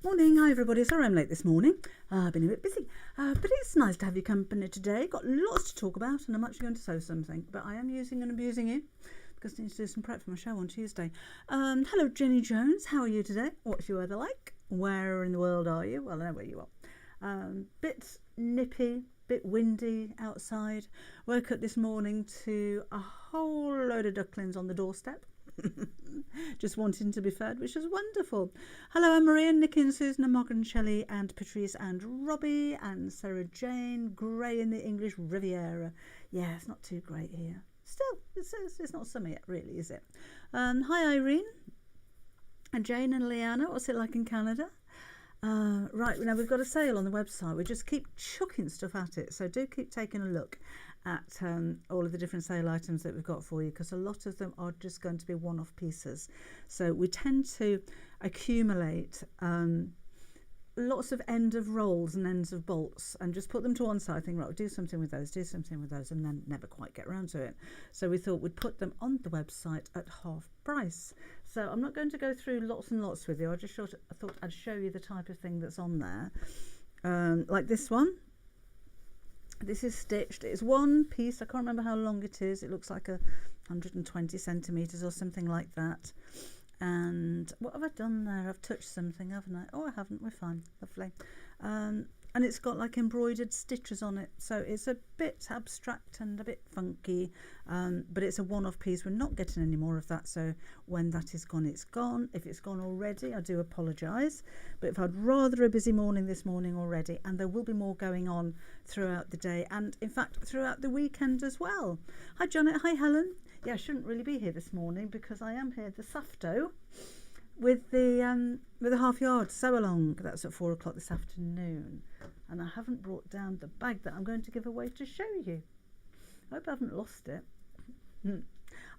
Morning, hi everybody. Sorry I'm late this morning. I've been a bit busy, but it's nice to have your company today. Got lots to talk about, and I'm actually going to sew something, but I am using and abusing you because I need to do some prep for my show on Tuesday. Hello, Jenny Jones. How are you today? What's your weather like? Where in the world are you? Well, I know where you are. Bit nippy, bit windy outside. Woke up this morning to a whole load of ducklings on the doorstep. Just wanting to be fed, which is wonderful. Hello, Anne-Marie and Nick and Susan and Morgan, Shelley and Patrice and Robbie and Sarah Jane. Grey in the English Riviera. Yeah, it's not too great here. Still, it's not summer yet, really, is it? Hi, Irene and Jane and Leanna. What's it like in Canada? Right, now we've got a sale on the website. We just keep chucking stuff at it, so do keep taking a look at all of the different sale items that we've got for you, because a lot of them are just going to be one-off pieces. So we tend to accumulate lots of end of rolls and ends of bolts and just put them to one side, think, right, we'll do something with those, and then never quite get around to it. So we thought we'd put them on the website at half price. So I'm not going to go through lots and lots with you. I thought I'd show you the type of thing that's on there. Like this one. This is stitched. It's one piece. I can't remember how long it is. It looks like 120 centimetres or something like that. And what have I done there? I've touched something, haven't I? Oh, I haven't. We're fine. Lovely. And it's got like embroidered stitches on it, so it's a bit abstract and a bit funky, but it's a one-off piece. We're not getting any more of that, so when that is gone, it's gone. If it's gone already, I do apologise, but I've had rather a busy morning this morning already, and there will be more going on throughout the day, and in fact throughout the weekend as well. Hi Janet, hi Helen. Yeah, I shouldn't really be here this morning because I am here this afternoon with the half yard sew along. That's at 4 o'clock this afternoon, and I haven't brought down the bag that I'm going to give away to show you. I hope I haven't lost it.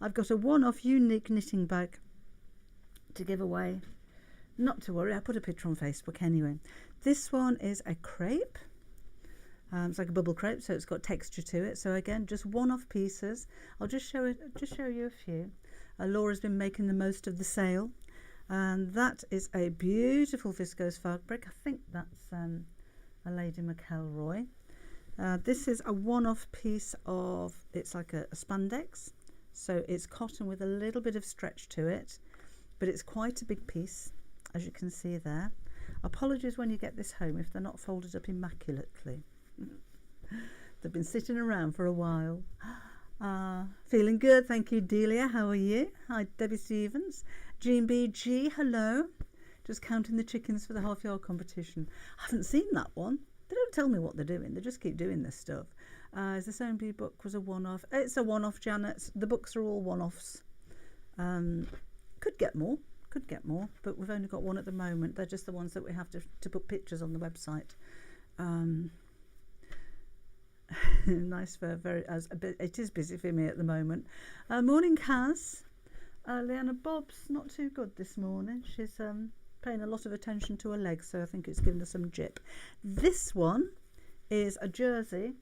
I've got a one-off unique knitting bag to give away. Not to worry, I put a picture on Facebook anyway. This one is a crepe. It's like a bubble crepe, so it's got texture to it. So again, just one-off pieces. I'll just show you a few. Laura's been making the most of the sale. And that is a beautiful viscose fabric. I think that's a Lady McElroy. This is a one-off piece of, it's like a spandex, so it's cotton with a little bit of stretch to it, but it's quite a big piece, as you can see there. Apologies when you get this home if they're not folded up immaculately. They've been sitting around for a while. Feeling good, thank you, Delia. How are you? Hi, Debbie Stevens. Jean BG, hello. Just counting the chickens for the half-yard competition. I haven't seen that one. They don't tell me what they're doing. They just keep doing this stuff. Is the Sewing Bee book was a one-off? It's a one-off, Janet. The books are all one-offs. Could get more, but we've only got one at the moment. They're just the ones that we have to put pictures on the website. Nice for it is busy for me at the moment. Morning, Kaz. Leanna Bob's not too good this morning. She's paying a lot of attention to her legs, so I think it's given her some jip. This one is a jersey.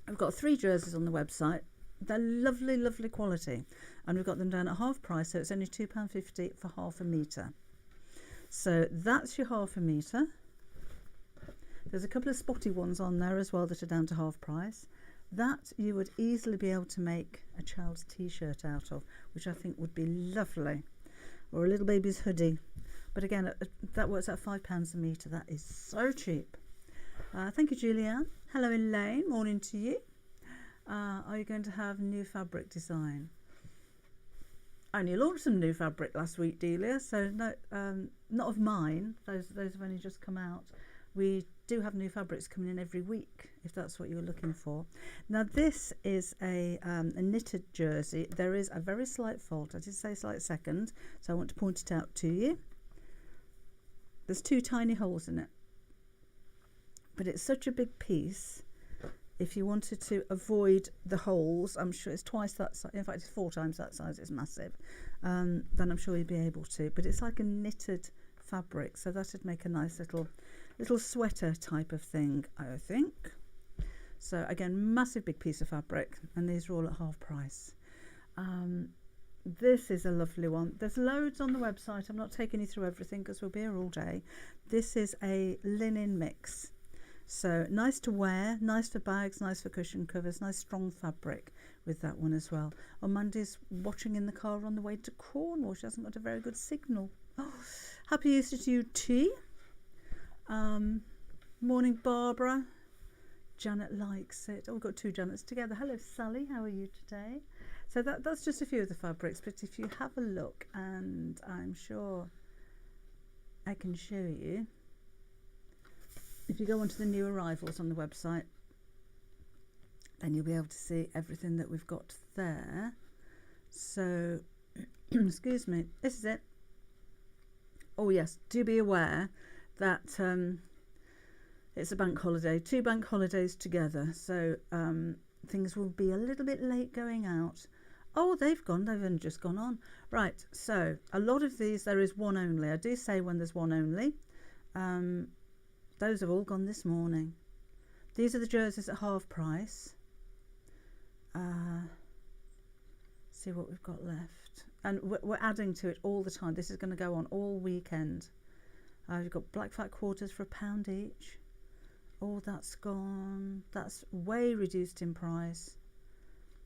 I've got 3 jerseys on the website. They're lovely, lovely quality, and we've got them down at half price, so it's only £2.50 for half a metre. So that's your half a metre. There's a couple of spotty ones on there as well that are down to half price. That you would easily be able to make a child's t-shirt out of, which I think would be lovely, or a little baby's hoodie. But again, that works out £5 a metre. That is so cheap. Thank you, Julianne. Hello, Elaine. Morning to you. Are you going to have new fabric design? I only launched some new fabric last week, Delia, so no, not of mine. Those have only just come out. We do have new fabrics coming in every week, if that's what you were looking for. Now this is a knitted jersey. There is a very slight fault. I did say slight second, so I want to point it out to you. There's 2 tiny holes in it, but it's such a big piece. If you wanted to avoid the holes, I'm sure it's twice that size. In fact, it's 4 times that size. It's massive. Then I'm sure you'd be able to. But it's like a knitted fabric, so that would make a nice little sweater type of thing, I think. So again, massive big piece of fabric, and these are all at half price. This is a lovely one. There's loads on the website. I'm not taking you through everything because we'll be here all day. This is a linen mix. So nice to wear, nice for bags, nice for cushion covers, nice strong fabric with that one as well. Oh, Mandy's watching in the car on the way to Cornwall. She hasn't got a very good signal. Oh, happy Easter to you, T. Morning, Barbara. Janet likes it. Oh, we've got two Janets together. Hello, Sally. How are you today? So that's just a few of the fabrics, but if you have a look, and I'm sure I can show you, if you go onto the new arrivals on the website, then you'll be able to see everything that we've got there. So, excuse me, this is it. Oh yes, do be aware that it's a bank holiday, 2 bank holidays together, so things will be a little bit late going out. Oh, they've only just gone on. Right, so a lot of these, there is one only. I do say when there's one only. Those have all gone this morning. These are the jerseys at half price. See what we've got left. And we're adding to it all the time. This is going to go on all weekend. We've got black fat quarters for £1 each. Oh, that's gone. That's way reduced in price.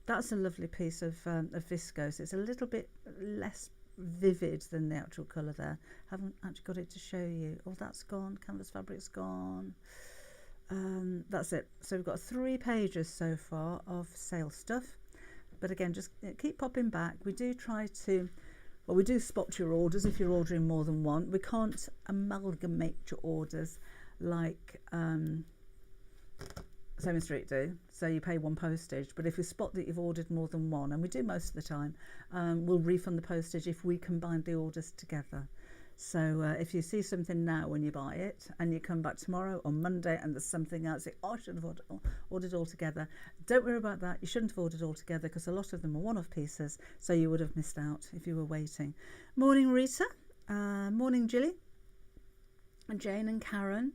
That's a lovely piece of viscose. It's a little bit less vivid than the actual colour there. Haven't actually got it to show you. Oh, that's gone. Canvas fabric's gone. That's it. So we've got 3 pages so far of sale stuff. But again, just keep popping back. We do try to, well, we do spot your orders if you're ordering more than one. We can't amalgamate your orders like Sewing Street do. So you pay 1 postage, but if we spot that you've ordered more than one, and we do most of the time, we'll refund the postage if we combine the orders together. So if you see something now when you buy it and you come back tomorrow or Monday and there's something else, say, oh, I should have ordered all together. Don't worry about that. You shouldn't have ordered all together because a lot of them are one-off pieces, so you would have missed out if you were waiting. Morning, Rita. Morning, Jilly. And Jane and Karen.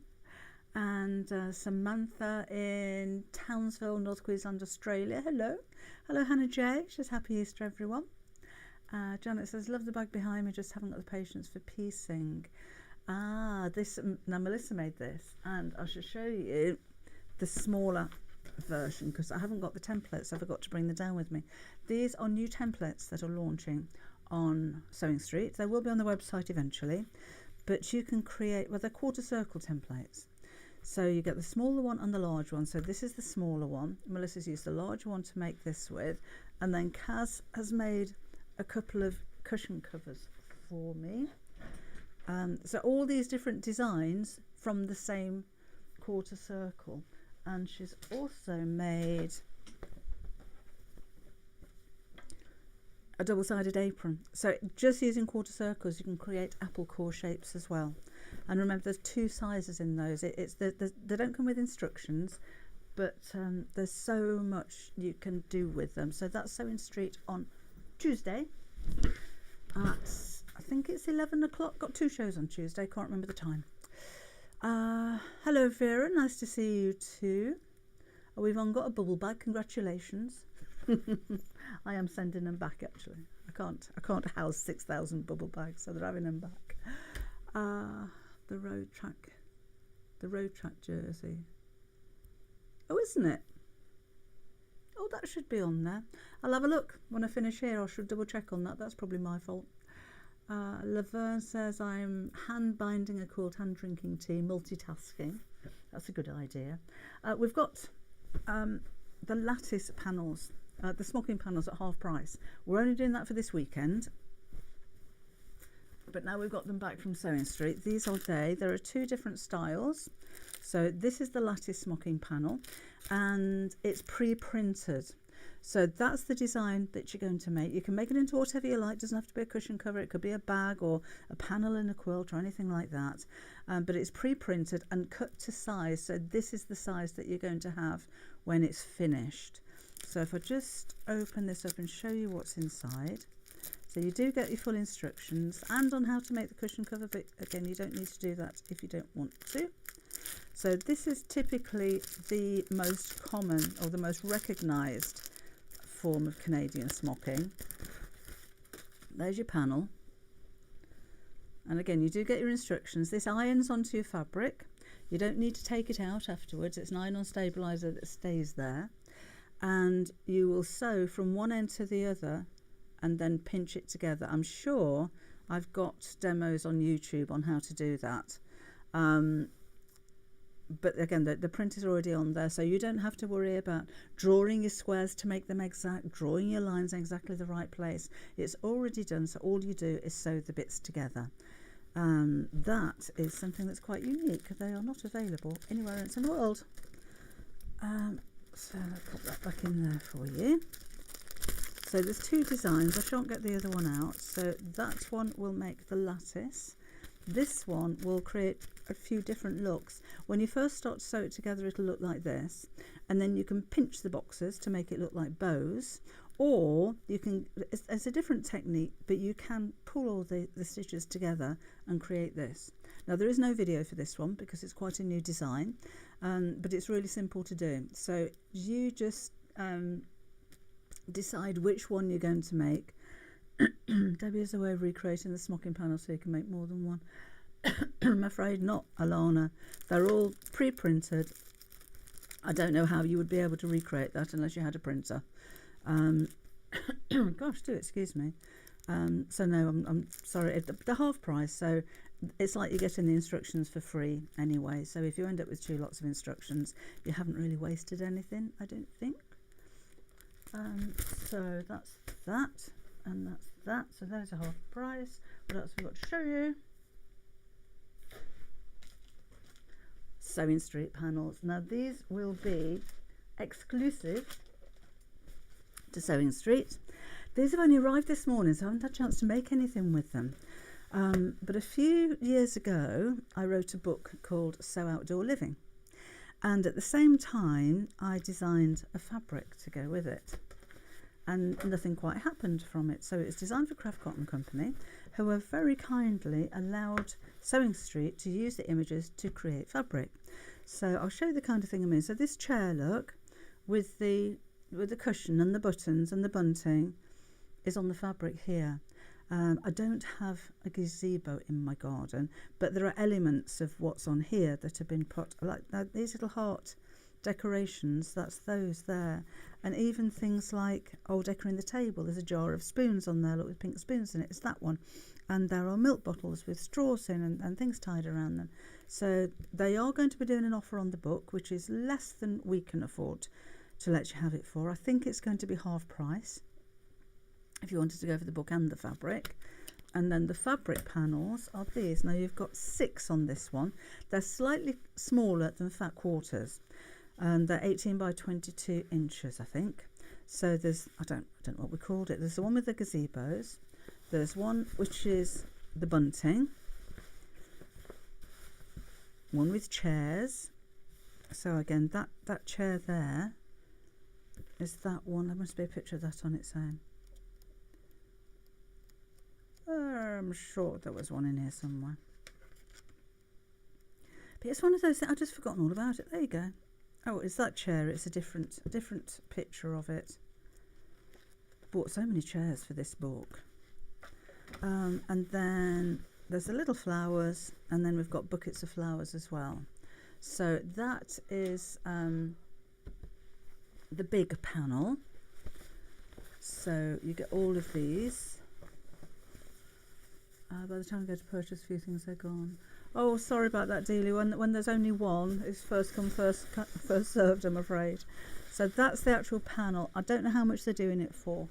And Samantha in Townsville, North Queensland, Australia. Hello. Hello, Hannah J. She says, happy Easter, everyone. Janet says, love the bag behind me, just haven't got the patience for piecing. This, now Melissa made this, and I should show you the smaller version because I haven't got the templates. I forgot to bring them down with me. These are new templates that are launching on Sewing Street. They will be on the website eventually, but you can create, well, they're quarter circle templates. So you get the smaller one and the large one. So this is the smaller one. Melissa's used the larger one to make this with, and then Kaz has made a couple of cushion covers for me. So all these different designs from the same quarter circle, and she's also made a double-sided apron. So just using quarter circles you can create apple core shapes as well. And remember, there's 2 sizes in those. They don't come with instructions, but there's so much you can do with them. So that's Sewing Street on Tuesday at, I think it's 11 o'clock. Got 2 shows on Tuesday, can't remember the time. Hello Vera, nice to see you too. Oh, we've got a bubble bag, congratulations. I am sending them back actually. I can't house 6,000 bubble bags, so they're having them back. The road track jersey. Oh, isn't it? Oh, that should be on there. I'll have a look when I finish here. I should double check on that. That's probably my fault. Laverne says, I'm hand binding a quilt, hand drinking tea, multitasking. That's a good idea. We've got the lattice panels, the smocking panels at half price. We're only doing that for this weekend, but now we've got them back from Sewing Street. These are there are 2 different styles. So this is the lattice smocking panel, and it's pre-printed. So that's the design that you're going to make. You can make it into whatever you like. It doesn't have to be a cushion cover. It could be a bag or a panel in a quilt or anything like that. But it's pre-printed and cut to size. So this is the size that you're going to have when it's finished. So if I just open this up and show you what's inside. So you do get your full instructions and on how to make the cushion cover, but again, you don't need to do that if you don't want to. So this is typically the most common or the most recognised form of Canadian smocking. There's your panel. And again, you do get your instructions. This irons onto your fabric. You don't need to take it out afterwards. It's an iron-on stabilizer that stays there. And you will sew from one end to the other and then pinch it together. I'm sure I've got demos on YouTube on how to do that. But again, the print is already on there, so you don't have to worry about drawing your squares to make them exact, drawing your lines in exactly the right place. It's already done, so all you do is sew the bits together. That is something that's quite unique. They are not available anywhere else in the world. So I'll put that back in there for you. So there's two designs. I shan't get the other one out. So that one will make the lattice. This one will create a few different looks. When you first start to sew it together, it'll look like this, and then you can pinch the boxes to make it look like bows, or you can, it's a different technique, but you can pull all the stitches together and create this. Now there is no video for this one because it's quite a new design, but it's really simple to do. So you just decide which one you're going to make. Debbie has a way of recreating the smocking panel so you can make more than one. I'm afraid not, Alana. They're all pre-printed. I don't know how you would be able to recreate that unless you had a printer. Gosh, do excuse me. So no, I'm sorry. They're half price, so it's like you're getting the instructions for free anyway. So if you end up with 2 lots of instructions, you haven't really wasted anything, I don't think. So that's that. And that's that. So those are half price. What else have we got to show you? Sewing Street panels. Now these will be exclusive to Sewing Street. These have only arrived this morning, so I haven't had a chance to make anything with them. But a few years ago, I wrote a book called Sew Outdoor Living. And at the same time, I designed a fabric to go with it. And nothing quite happened from it. So it's designed for Craft Cotton Company, who have very kindly allowed Sewing Street to use the images to create fabric. So I'll show you the kind of thing I mean. So this chair look with the cushion and the buttons and the bunting is on the fabric here. I don't have a gazebo in my garden, but there are elements of what's on here that have been put, like these little heart decorations, that's those there. And even things like, decorating the table, there's a jar of spoons on there, look, with pink spoons in it, it's that one. And there are milk bottles with straws in and things tied around them. So they are going to be doing an offer on the book, which is less than we can afford to let you have it for. I think it's going to be half price if you wanted to go for the book and the fabric. And then the fabric panels are these. Now you've got 6 on this one. They're slightly smaller than fat quarters. And they're 18 by 22 inches, I think. So there's, I don't know what we called it. There's the one with the gazebos. There's one which is the bunting. One with chairs. So again, that chair there is that one. There must be a picture of that on its own. I'm sure there was one in here somewhere. But it's one of those things, I've just forgotten all about it. There you go. Oh, it's that chair. It's a different picture of it. Bought so many chairs for this book. And then there's the little flowers, and then we've got buckets of flowers as well. So that is the big panel. So you get all of these. By the time I go to purchase, a few things are gone. Oh, sorry about that, Dealey. When there's only one, it's first come, first served, I'm afraid. So that's the actual panel. I don't know how much they're doing it for,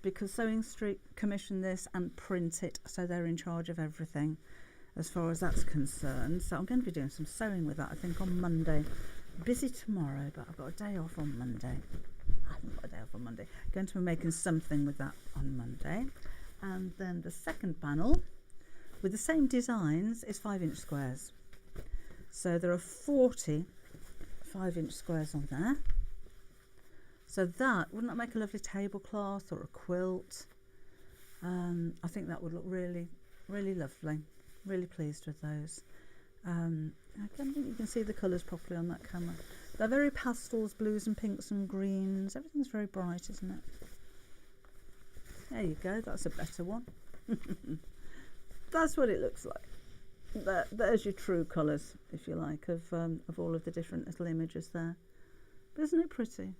because Sewing Street commissioned this and print it, so they're in charge of everything as far as that's concerned. So I'm going to be doing some sewing with that, I think, on Monday. Busy tomorrow, but I've got a day off on Monday. I haven't got a day off on Monday. Going to be making something with that on Monday. And then the second panel with the same designs is 5-inch squares. So there are 40 5-inch squares on there. So that, wouldn't that make a lovely tablecloth or a quilt? I think that would look really, really lovely. Really pleased with those. I don't think you can see the colours properly on that camera. They're very pastels, blues and pinks and greens. Everything's very bright, isn't it? There you go, that's a better one. That's what it looks like. There's your true colours, if you like, of all of the different little images there. But isn't it pretty?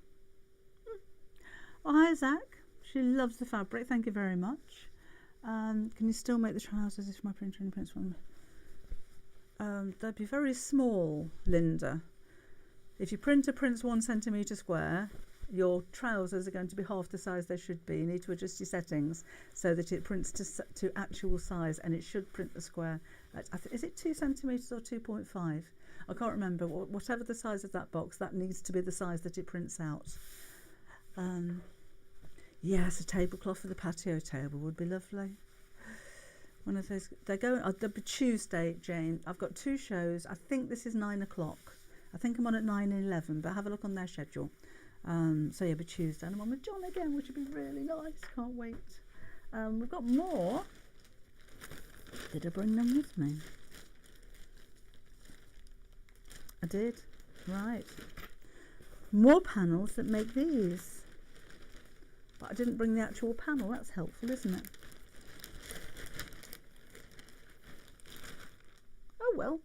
Oh, hi Zach. She loves the fabric. Thank you very much. Can you still make the trousers if my printer and prints one? They'd be very small, Linda. If your printer prints 1 centimetre square, your trousers are going to be half the size they should be. You need to adjust your settings so that it prints to actual size, and it should print the square. Is it 2 centimetres or 2.5? I can't remember. Whatever the size of that box, that needs to be the size that it prints out. Yes, a tablecloth for the patio table would be lovely. One of those. They'll be Tuesday, Jane. I've got 2 shows. I think this is 9 o'clock. I think I'm on at 9 and 11, but have a look on their schedule. So yeah, but Tuesday, and I'm on with John again, which would be really nice. Can't wait. We've got more. Did I bring them with me? I did. Right. More panels that make these. But I didn't bring the actual panel. That's helpful, isn't it? Oh well.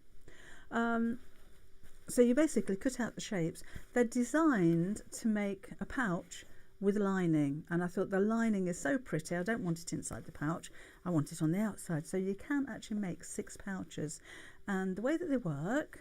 So you basically cut out the shapes. They're designed to make a pouch with lining, and I thought the lining is so pretty. I don't want it inside the pouch. I want it on the outside. So you can actually make 6 pouches. And the way that they work,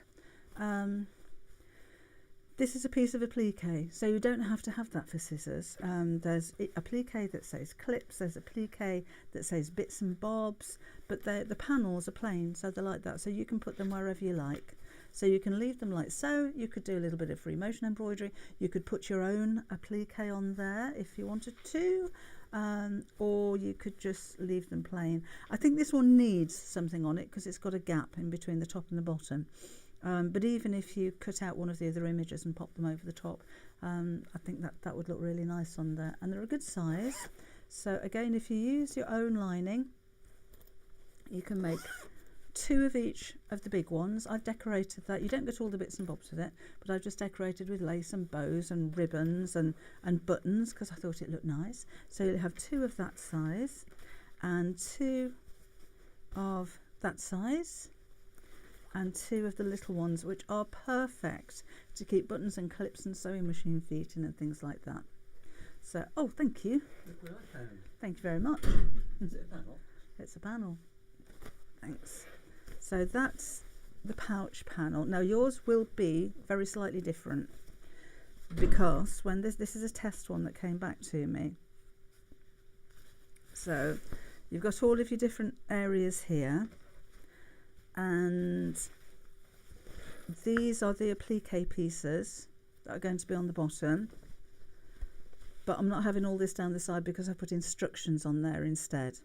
this is a piece of applique, so you don't have to have that for scissors. There's applique that says clips, there's applique that says bits and bobs, but the panels are plain, so they're like that. So you can put them wherever you like. So you can leave them like so. You could do a little bit of free motion embroidery. You could put your own applique on there if you wanted to, or you could just leave them plain. I think this one needs something on it because it's got a gap in between the top and the bottom. But even if you cut out one of the other images and pop them over the top, I think that would look really nice on there. And they're a good size. So again, if you use your own lining, you can make 2 of each of the big ones. I've decorated that. You don't get all the bits and bobs with it, but I've just decorated with lace and bows and ribbons and buttons because I thought it looked nice. So you'll have 2 of that size and 2 of that size and 2 of the little ones, which are perfect to keep buttons and clips and sewing machine feet in and things like that. So, oh, thank you. Thank you very much. Is it a panel? It's a panel. Thanks. So that's the pouch panel. Now yours will be very slightly different because when this is a test one that came back to me. So you've got all of your different areas here, and these are the applique pieces that are going to be on the bottom, but I'm not having all this down the side because I put instructions on there instead.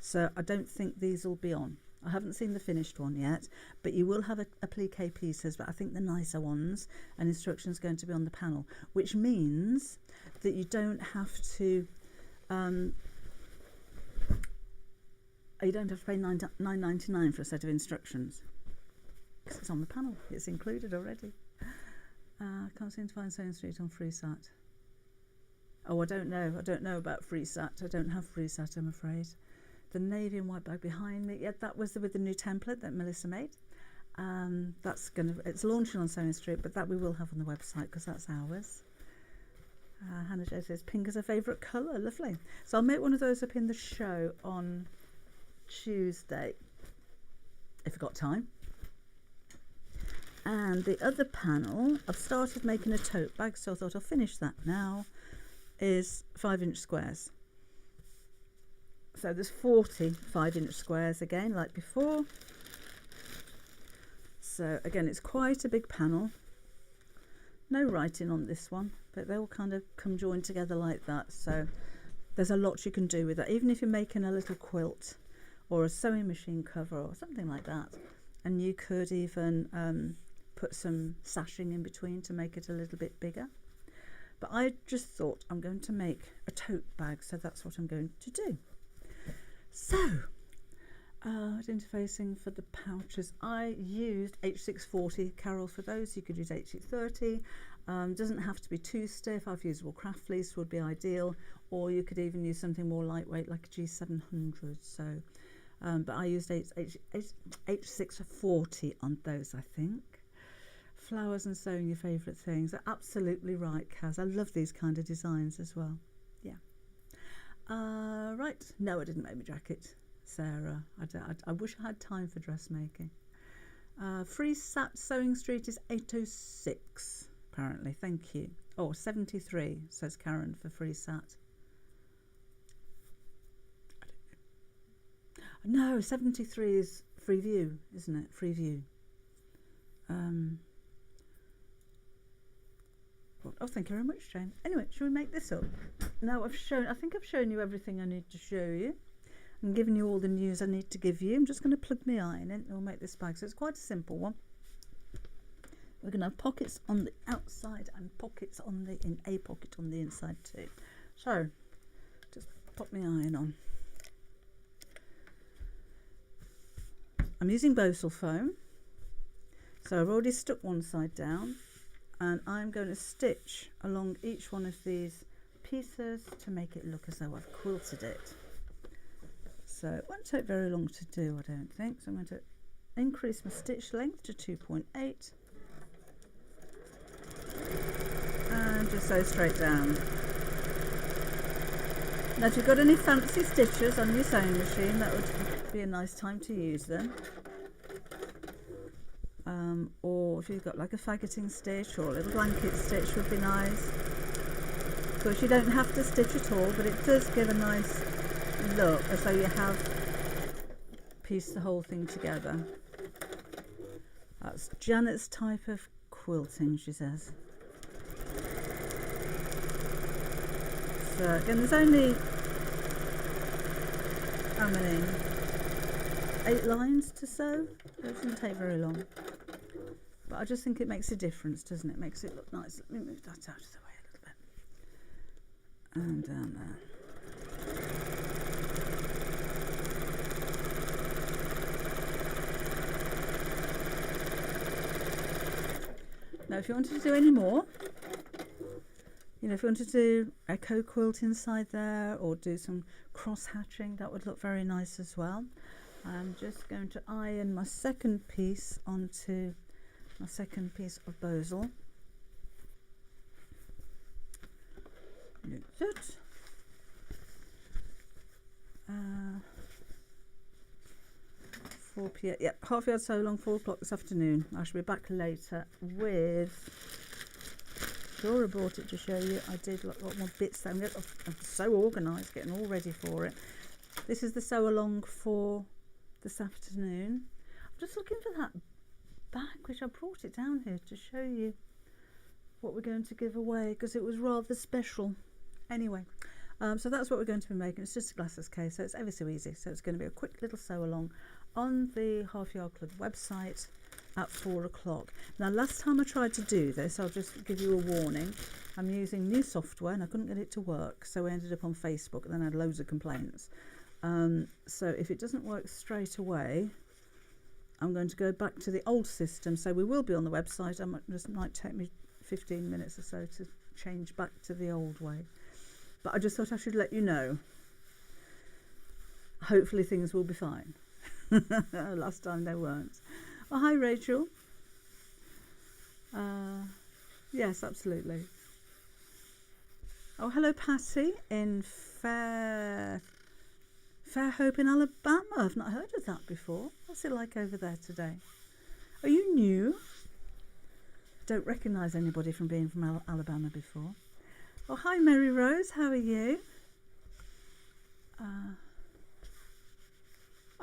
So I don't think these will be on. I haven't seen the finished one yet, but you will have applique pieces, but I think the nicer ones, and instructions going to be on the panel, which means that you don't have to pay $9.99 for a set of instructions because it's on the panel. It's included already. Can't seem to find Sewing Street on FreeSat. Oh, I don't know about FreeSat. I don't have FreeSat, I'm afraid. The navy and white bag behind me, yeah, that was with the new template that Melissa made. It's launching on Sewing Street, but that we will have on the website because that's ours. Hannah Jo says pink is her favourite colour. Lovely. So I'll make one of those up in the show on Tuesday if I've got time. And the other panel, I've started making a tote bag, so I thought I'll finish that now, is 5-inch squares. So there's 40 5-inch squares again, like before. So again, it's quite a big panel. No writing on this one, but they all kind of come joined together like that. So there's a lot you can do with that, even if you're making a little quilt or a sewing machine cover or something like that. And you could even put some sashing in between to make it a little bit bigger. But I just thought I'm going to make a tote bag, so that's what I'm going to do. So, interfacing for the pouches, I used H640 Carol for those. You could use H630. Doesn't have to be too stiff. I've used wool craft fleece would be ideal, or you could even use something more lightweight like a G700. So, but I used H640 on those, I think. Flowers and sewing, your favourite things. Absolutely right, Kaz. I love these kind of designs as well. Yeah. Right. No, I didn't make my jacket, Sarah. I wish I had time for dressmaking. Free Sat Sewing Street is 806, apparently. Thank you. Oh, 73, says Karen for Free Sat. No, 73 is Free View, isn't it? Free View. Oh, thank you very much, Jane. Anyway, shall we make this up? Now I think I've shown you everything I need to show you. I'm giving you all the news I need to give you. I'm just going to plug my iron in and we'll make this bag. So it's quite a simple one. We're going to have pockets on the outside and pockets on a pocket on the inside too. So just pop my iron on. I'm using Bosal foam. So I've already stuck one side down, and I'm going to stitch along each one of these pieces to make it look as though I've quilted it. So it won't take very long to do, I don't think. So I'm going to increase my stitch length to 2.8 and just sew straight down. Now if you've got any fancy stitchers on your sewing machine, that would be a nice time to use them. Or if you've got like a faggoting stitch or a little blanket stitch would be nice. Of course you don't have to stitch at all, but it does give a nice look as though you have pieced the whole thing together. That's Janet's type of quilting, she says. So again, there's only how many? 8 lines to sew. It doesn't take very long. But I just think it makes a difference, doesn't it? Makes it look nice. Let me move that out of the way a little bit. And down there. Now if you wanted to do any more, you know, if you wanted to do a co-quilt inside there or do some cross hatching, that would look very nice as well. I'm just going to iron my second piece onto my second piece of Bosal. That's it. 4 p.m. Yep, half yard sew along 4 o'clock this afternoon. I shall be back later with. Laura brought it to show you. I did a lot more bits there. I'm so organised, getting all ready for it. This is the sew along for this afternoon. I'm just looking for that back, which I brought it down here to show you what we're going to give away because it was rather special. Anyway, so that's what we're going to be making. It's just a glasses case, so it's ever so easy. So it's going to be a quick little sew along on the Half Yard Club website at 4 o'clock. Now last time I tried to do this, I'll just give you a warning, I'm using new software and I couldn't get it to work, so I ended up on Facebook and then I had loads of complaints. So if it doesn't work straight away, I'm going to go back to the old system. So we will be on the website. It might take me 15 minutes or so to change back to the old way, but I just thought I should let you know. Hopefully things will be fine. Last time they weren't. Oh, hi Rachel. Yes, absolutely. Oh, hello Patty in Fairhope in Alabama. I've not heard of that before. What's it like over there today? Are you new? Don't recognise anybody from being from Alabama before. Oh, hi Mary Rose, how are you?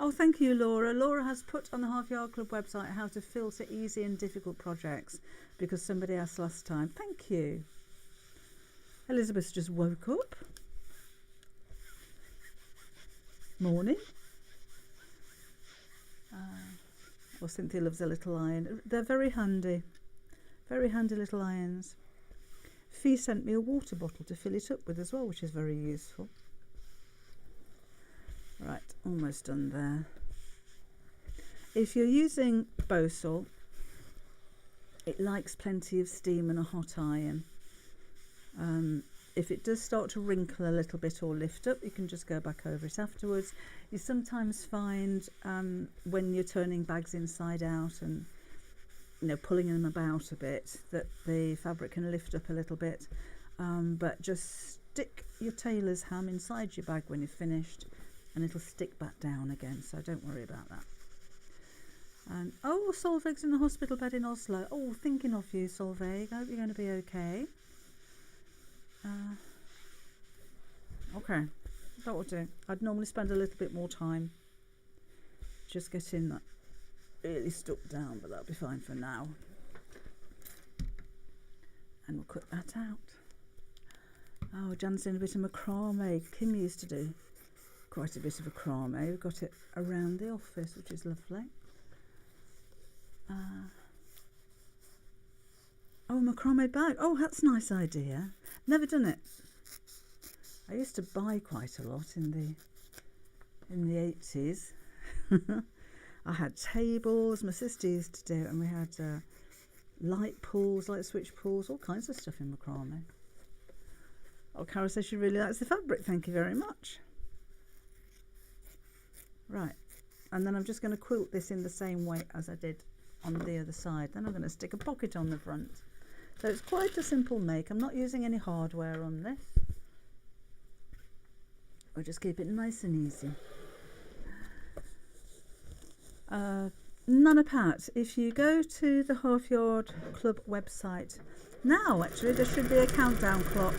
Oh, thank you, Laura. Laura has put on the Half Yard Club website how to filter easy and difficult projects because somebody asked last time. Thank you. Elizabeth just woke up. Morning. Well, Cynthia loves a little iron. They're very handy little irons. Fee sent me a water bottle to fill it up with as well, which is very useful. Right, almost done there. If you're using Bosal, it likes plenty of steam and a hot iron. If it does start to wrinkle a little bit or lift up, you can just go back over it afterwards. You sometimes find when you're turning bags inside out and pulling them about a bit, that the fabric can lift up a little bit, but just stick your tailor's ham inside your bag when you're finished and it'll stick back down again, so don't worry about that. And oh, Solveig's in the hospital bed in Oslo. Oh, thinking of you, Solveig. I hope you're going to be okay. Okay, that will do. I'd normally spend a little bit more time just getting that really stuck down, but that'll be fine for now. And we'll cut that out. Oh, Jan's doing a bit of macrame. Kim used to do quite a bit of macrame. We've got it around the office, which is lovely. Oh, macrame bag. Oh, that's a nice idea. Never done it. I used to buy quite a lot in the 80s. I had tables. My sister used to do it, and we had light pulls, light switch pulls, all kinds of stuff in macrame. Oh, Cara says she really likes the fabric. Thank you very much. Right, and then I'm just going to quilt this in the same way as I did on the other side. Then I'm going to stick a pocket on the front. So it's quite a simple make. I'm not using any hardware on this. We'll just keep it nice and easy. Nana Pat, if you go to the Half Yard Club website now, actually there should be a countdown clock.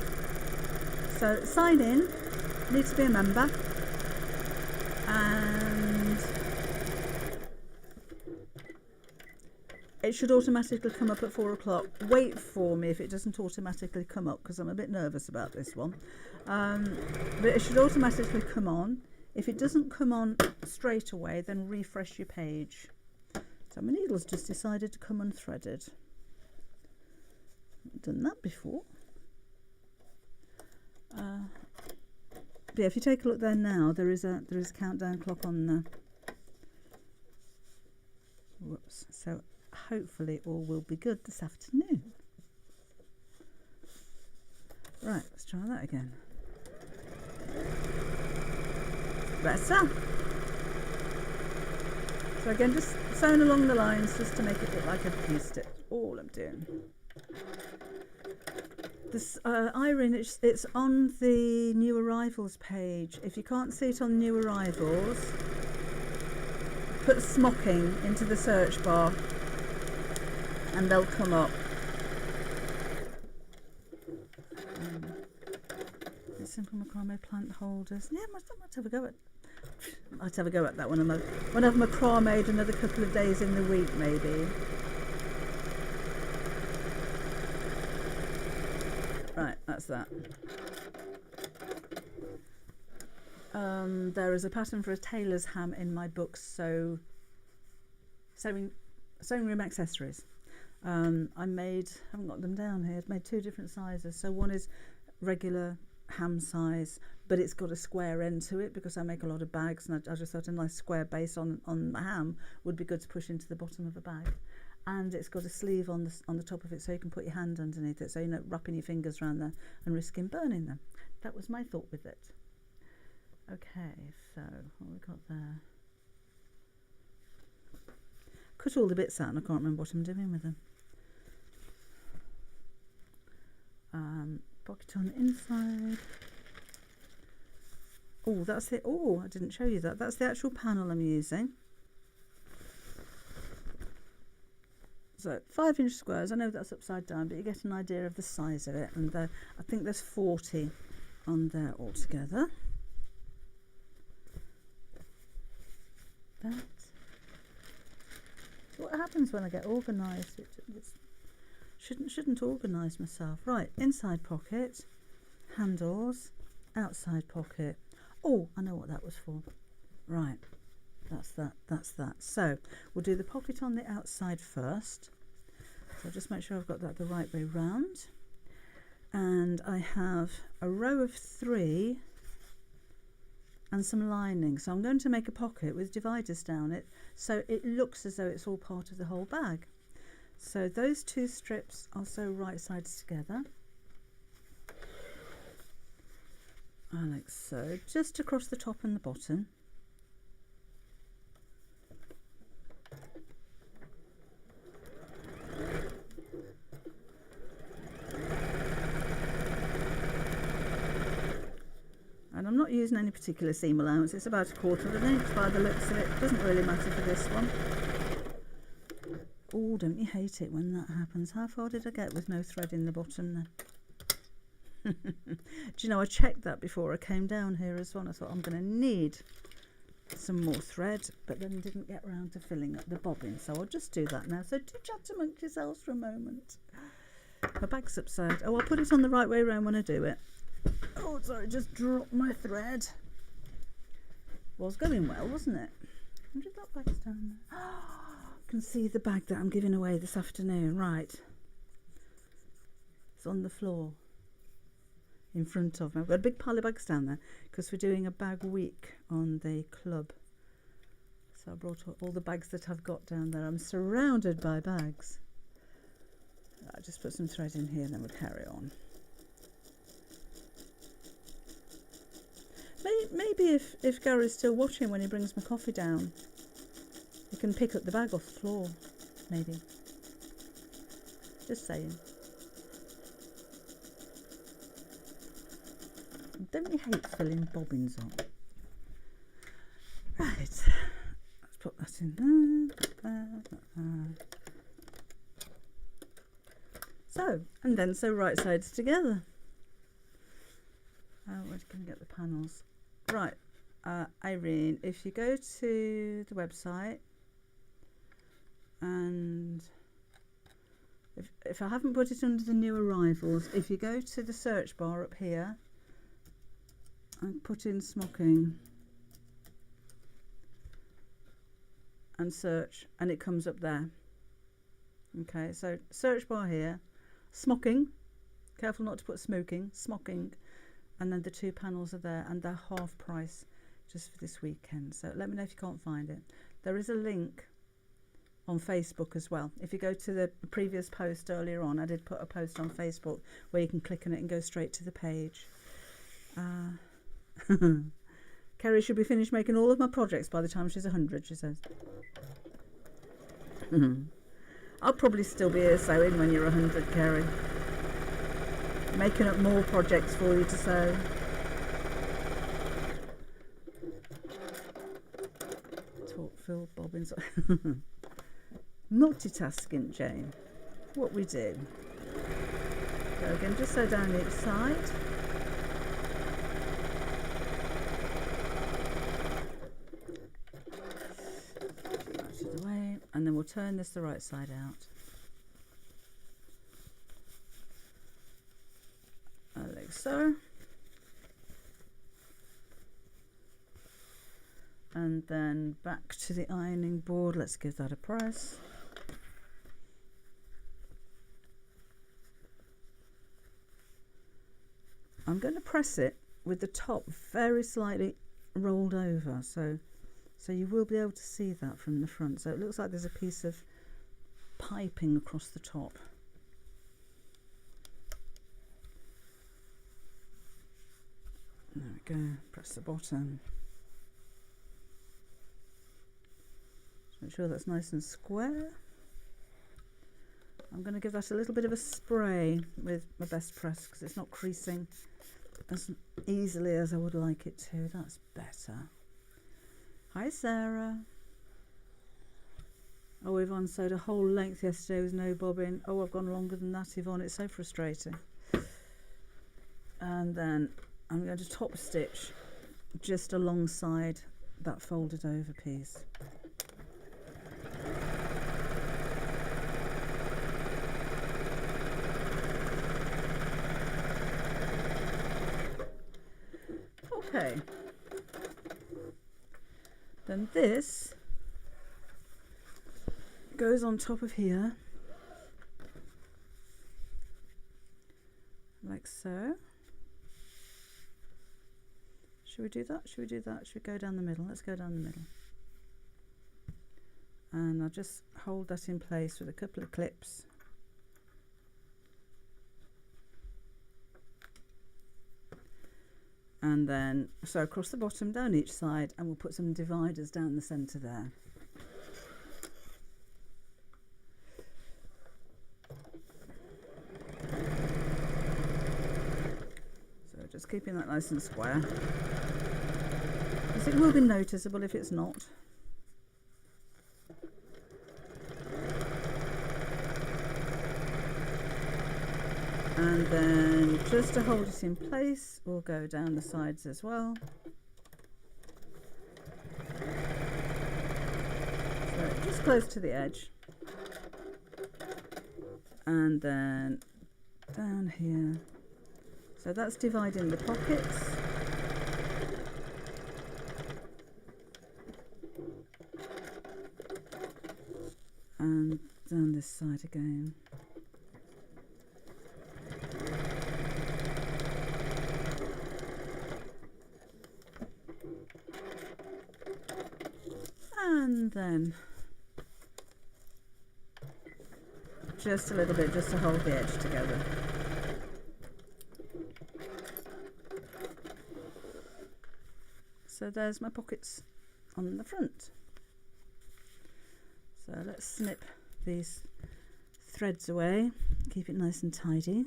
So sign in, need to be a member, and it should automatically come up at 4 o'clock. Wait for me if it doesn't automatically come up, because I'm a bit nervous about this one. But it should automatically come on. If it doesn't come on straight away, then refresh your page. So my needle's just decided to come unthreaded. I've done that before. But yeah, if you take a look there now, there is a countdown clock on there. Whoops. So hopefully all will be good this afternoon. Right, let's try that again. Better. So again, just sewing along the lines just to make it look like a pieced it. All I'm doing. This Irene, it's on the new arrivals page. If you can't see it on new arrivals, put smocking into the search bar and they'll come up. Simple macrame plant holders. Yeah, I might have a go at. I'd have a go at that one. When I've macrameed another couple of days in the week, maybe. Right, that's that. There is a pattern for a tailor's ham in my book, so sewing room accessories. I haven't got them down here. I've made 2 different sizes. So one is regular ham size, but it's got a square end to it because I make a lot of bags, and I just thought a nice square base on the ham would be good to push into the bottom of a bag. And it's got a sleeve on the top of it, so you can put your hand underneath it, so you're not wrapping your fingers around there and risking burning them. That was my thought with it. Okay, so what we got there? Cut all the bits out and I can't remember what I'm doing with them. Pocket on the inside. Oh, that's it. Oh, I didn't show you that. That's the actual panel I'm using. So 5-inch squares. I know that's upside down, but you get an idea of the size of it. And I think there's 40 on there altogether. That. What happens when I get organised? Shouldn't organise myself. Right, inside pocket, handles, outside pocket. Oh, I know what that was for. Right, that's that. So we'll do the pocket on the outside first. So just make sure I've got that the right way round. And I have a row of 3 and some lining. So I'm going to make a pocket with dividers down it, so it looks as though it's all part of the whole bag. So those two strips are sew right sides together. Like so, just across the top and the bottom. And I'm not using any particular seam allowance, it's about 1/4 of an inch by the looks of it. Doesn't really matter for this one. Oh, don't you hate it when that happens? How far did I get with no thread in the bottom then? Do you know, I checked that before I came down here as well. I thought I'm going to need some more thread, but then didn't get around to filling up the bobbin, so I'll just do that now. So do chat amongst yourselves for a moment. My bag's upside. Oh, I'll put it on the right way around when I do it. Oh, sorry, just dropped my thread. Was going well, wasn't it? I wonder if that bag's down there. I can see the bag that I'm giving away this afternoon. Right. It's on the floor in front of me. I've got a big pile of bags down there because we're doing a bag week on the club. So I brought all the bags that I've got down there. I'm surrounded by bags. I'll just put some thread in here and then we'll carry on. Maybe if Gary's still watching when he brings my coffee down, he can pick up the bag off the floor, maybe. Just saying. Don't you hate filling bobbins up? Right, let's put that in there. So, and then sew right sides together. Where can we get the panels? Right, Irene, if you go to the website, and if I haven't put it under the new arrivals, if you go to the search bar up here and put in smocking and search, and it comes up there. Okay, so search bar here, smocking, careful not to put smoking, smocking, and then the two panels are there and they're half price just for this weekend. So let me know if you can't find it. There is a link on Facebook as well. If you go to the previous post earlier on, I did put a post on Facebook where you can click on it and go straight to the page. Kerry should be finished making all of my projects by the time she's 100, she says. I'll probably still be here sewing when you're 100, Kerry. Making up more projects for you to sew. Talk, fill, bobbins. Multitasking, Jane. What we do. Go again, just sew down each side. Out of the way, and then we'll turn this the right side out. Like so, and then back to the ironing board. Let's give that a press. I'm going to press it with the top very slightly rolled over, so you will be able to see that from the front. So it looks like there's a piece of piping across the top. There we go, press the bottom. Just make sure that's nice and square. I'm going to give that a little bit of a spray with my best press because it's not creasing as easily as I would like it to. That's better. Hi Sarah. Oh, Yvonne sewed a whole length yesterday with no bobbin. Oh, I've gone longer than that, Yvonne. It's so frustrating. And then I'm going to top stitch just alongside that folded over piece. Okay. Then this goes on top of here, like so. Should we do that? Should we do that? Should we go down the middle? Let's go down the middle. and I'll just hold that in place with a couple of clips. And then so across the bottom, down each side, and we'll put some dividers down the centre there. So just keeping that nice and square, because it will be noticeable if it's not. And then just to hold it in place, we'll go down the sides as well. So just close to the edge. And then down here. So that's dividing the pockets. And down this side again. And then just a little bit, just to hold the edge together. So there's my pockets on the front. So let's snip these threads away, keep it nice and tidy.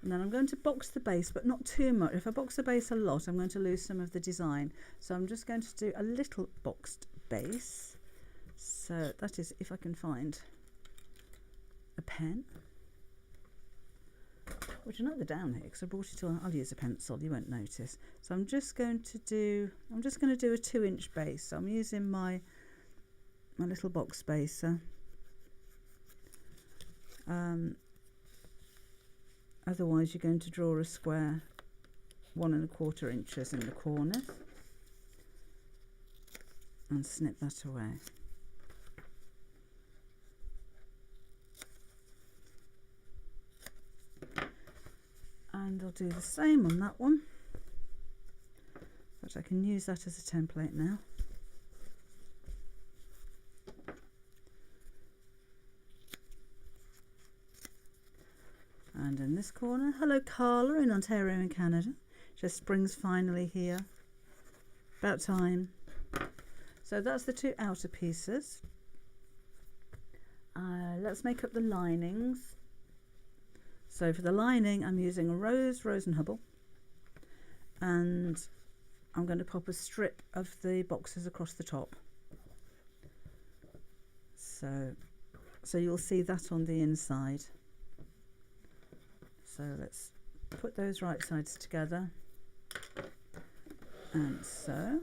And then I'm going to box the base, but not too much. If I box the base a lot, I'm going to lose some of the design. So I'm just going to do a little boxed base. So that is, if I can find a pen. Which are not the down here, because I brought it on. I'll use a pencil, you won't notice. So I'm just going to do a 2-inch base. So I'm using my little box spacer. Otherwise you're going to draw a square 1 1/4 inches in the corners and snip that away. And I'll do the same on that one, but I can use that as a template now. And in this corner, hello Carla in Ontario in Canada. Just spring's finally here. About time. So that's the 2 outer pieces. Let's make up the linings. So for the lining, I'm using a rose and hubble. And I'm going to pop a strip of the boxes across the top. So you'll see that on the inside. So let's put those right sides together, and so.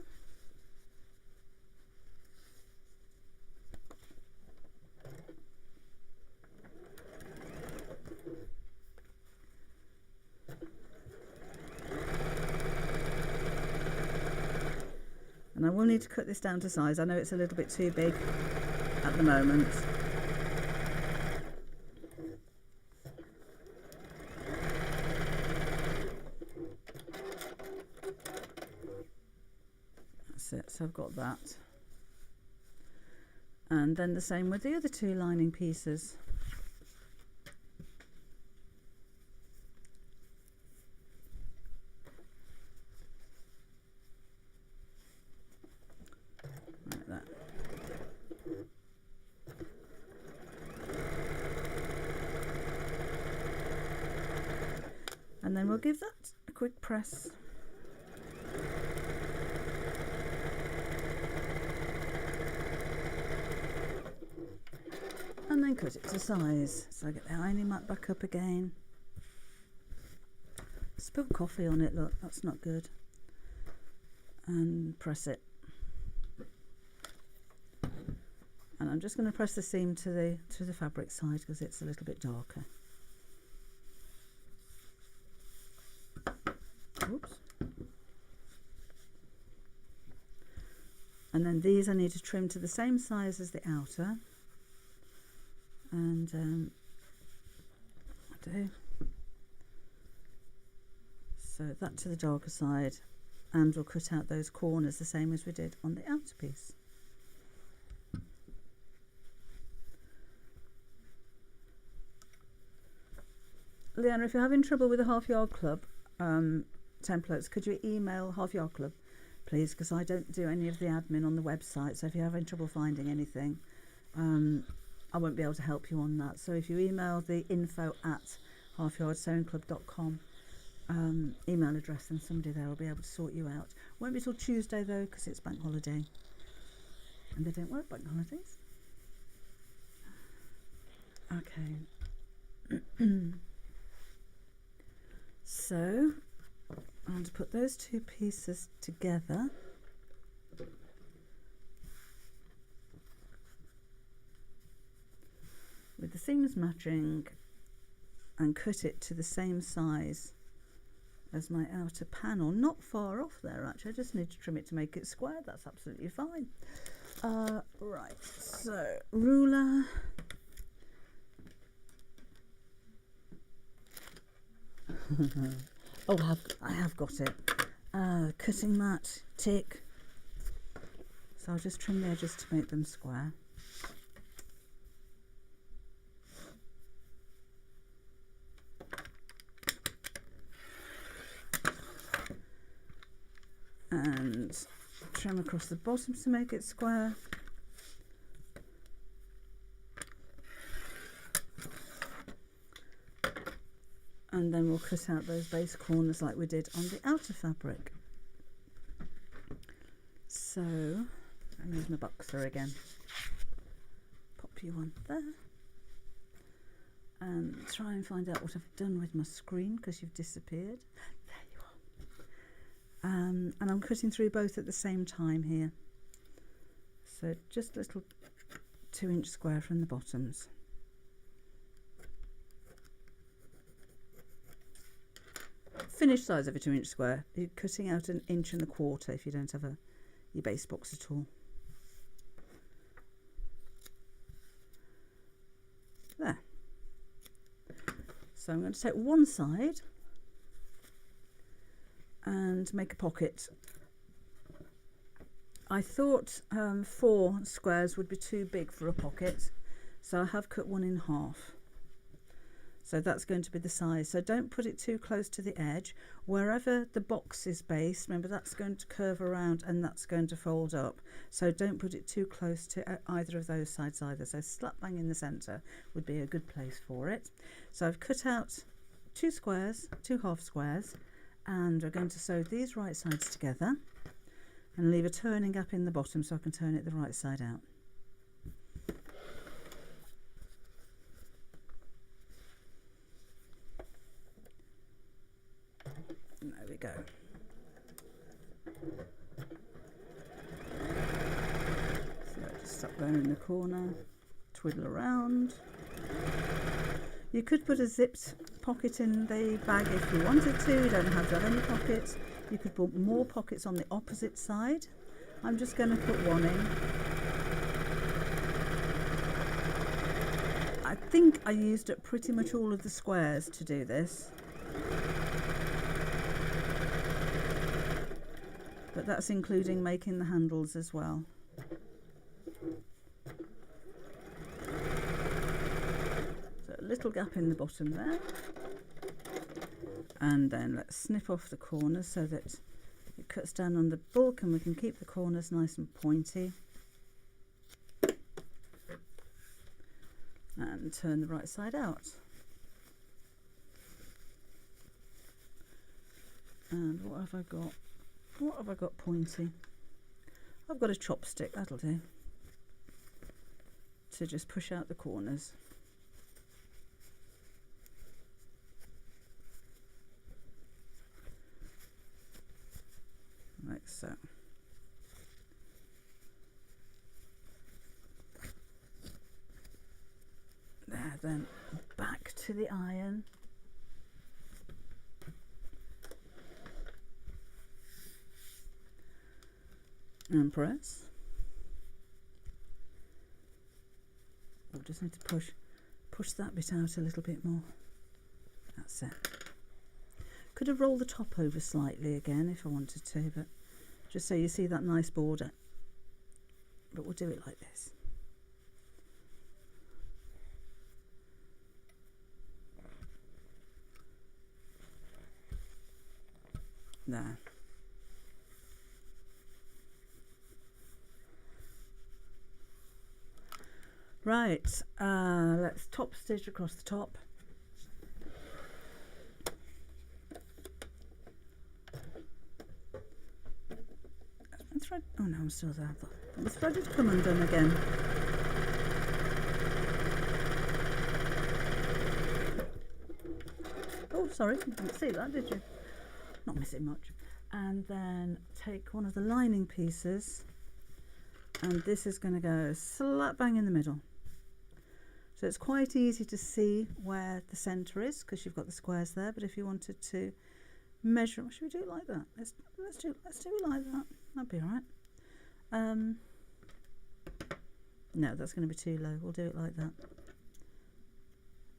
And I will need to cut this down to size. I know it's a little bit too big at the moment. So I've got that, and then the same with the other 2 lining pieces. Like that. And then we'll give that a quick press. And then cut it to size. So I get the ironing mat back up again. Spilled coffee on it, look, that's not good. And press it. And I'm just going to press the seam to the fabric side because it's a little bit darker. Oops. And then these I need to trim to the same size as the outer. And I do. So that to the darker side, and we'll cut out those corners the same as we did on the outer piece. Leanna, if you're having trouble with the Half Yard Club templates, could you email Half Yard Club, please? Because I don't do any of the admin on the website. So if you're having trouble finding anything, I won't be able to help you on that. So if you email the info@halfyardsewingclub.com email address, then somebody there will be able to sort you out. Won't be till Tuesday though, because it's bank holiday and they don't work bank holidays. Okay. So I'm going to put those two pieces together. With the seams matching, and cut it to the same size as my outer panel. Not far off there actually, I just need to trim it to make it square. That's absolutely fine. Right, so ruler. Oh, I have got it. Cutting mat, tick. So I'll just trim the edges to make them square. And trim across the bottom to make it square. And then we'll cut out those base corners like we did on the outer fabric. So I'll use my boxer again. Pop you on there. And try and find out what I've done with my screen because you've disappeared. There you are. And I'm cutting through both at the same time here. So just a little 2-inch square from the bottoms. Finished size of a 2-inch square. You're cutting out 1.25 inches if you don't have your base box at all. There. So I'm going to take one side and make a pocket. I thought 4 squares would be too big for a pocket, so I have cut one in half. So that's going to be the size. So don't put it too close to the edge. Wherever the box is based, remember that's going to curve around and that's going to fold up. So don't put it too close to either of those sides either. So slap bang in the centre would be a good place for it. So I've cut out 2 squares, 2 half squares, and we're going to sew these right sides together and leave a turning gap in the bottom so I can turn it the right side out. There we go. So just stop there in the corner, twiddle around. You could put a zipped pocket in the bag if you wanted to. You don't have to have any pockets. You could put more pockets on the opposite side. I'm just going to put one in. I think I used up pretty much all of the squares to do this. But that's including making the handles as well. So a little gap in the bottom there. And then let's snip off the corners so that it cuts down on the bulk and we can keep the corners nice and pointy. And turn the right side out. And what have I got? What have I got pointy? I've got a chopstick, that'll do. To just push out the corners. Like so. There, then back to the iron. And press. We'll just need to push that bit out a little bit more. That's it. Could have rolled the top over slightly again if I wanted to, but just so you see that nice border. But we'll do it like this. there. Right, let's top stitch across the top. My thread, oh no, I'm still there. The thread has come undone again. Oh, sorry, you didn't see that, did you? Not missing much. And then take one of the lining pieces, and this is going to go slap bang in the middle. So it's quite easy to see where the centre is because you've got the squares there. But if you wanted to measure, should we do it like that? Let's do it like that. That'd be all right. No, that's going to be too low. We'll do it like that.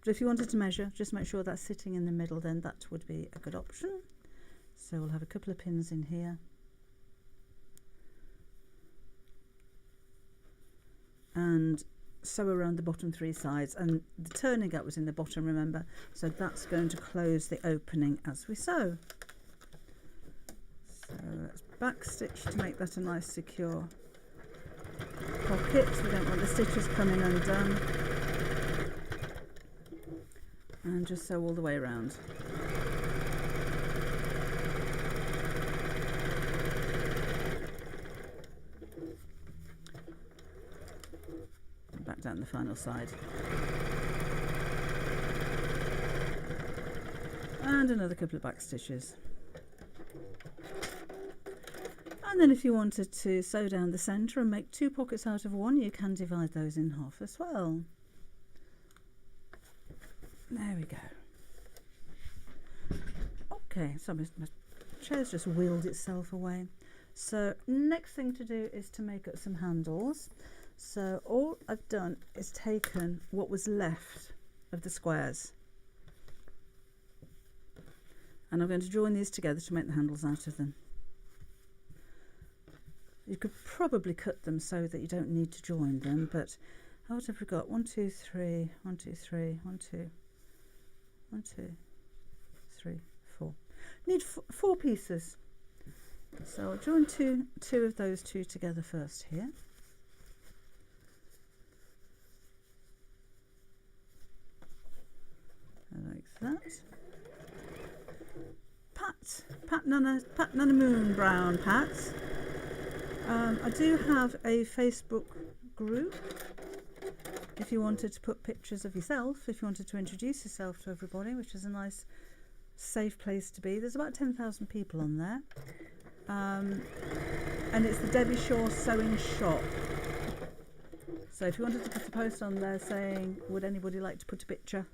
But if you wanted to measure, just make sure that's sitting in the middle. Then that would be a good option. So we'll have a couple of pins in here. And sew around the bottom 3 sides, and the turning gap was in the bottom, remember, so that's going to close the opening as we sew. So let's back stitch to make that a nice secure pocket. We don't want the stitches coming undone, and just sew all the way around. Back down the final side, and another couple of back stitches. And then if you wanted to sew down the centre and make 2 pockets out of one, you can divide those in half as well. There we go. Okay, so my chair's just wheeled itself away. So next thing to do is to make up some handles. So all I've done is taken what was left of the squares, and I'm going to join these together to make the handles out of them. You could probably cut them so that you don't need to join them, but what have we got? 1, 2, 3, 1, 2, 3, 1, 2, 1, 2, 3, 4. Need 4 pieces. So I'll join two of those 2 together first here. Like that. Pat Nana Moon Brown Pat. I do have a Facebook group if you wanted to put pictures of yourself, if you wanted to introduce yourself to everybody, which is a nice safe place to be. There's about 10,000 people on there, and it's the Debbie Shaw Sewing Shop. So if you wanted to put a post on there saying, would anybody like to put a picture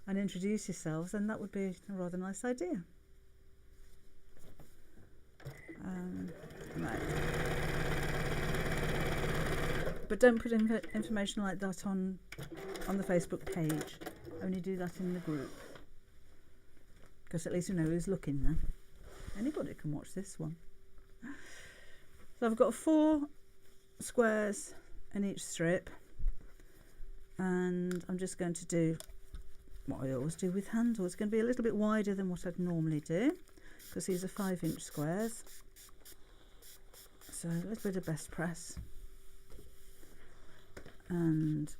and introduce yourselves, then that would be a rather nice idea. Right. But don't put information like that on the Facebook page. Only do that in the group, because at least you know who's looking then. Anybody can watch this one. So I've got 4 squares in each strip, and I'm just going to do what I always do with handles. It's going to be a little bit wider than what I'd normally do, because these are 5-inch squares. So a little bit of best press and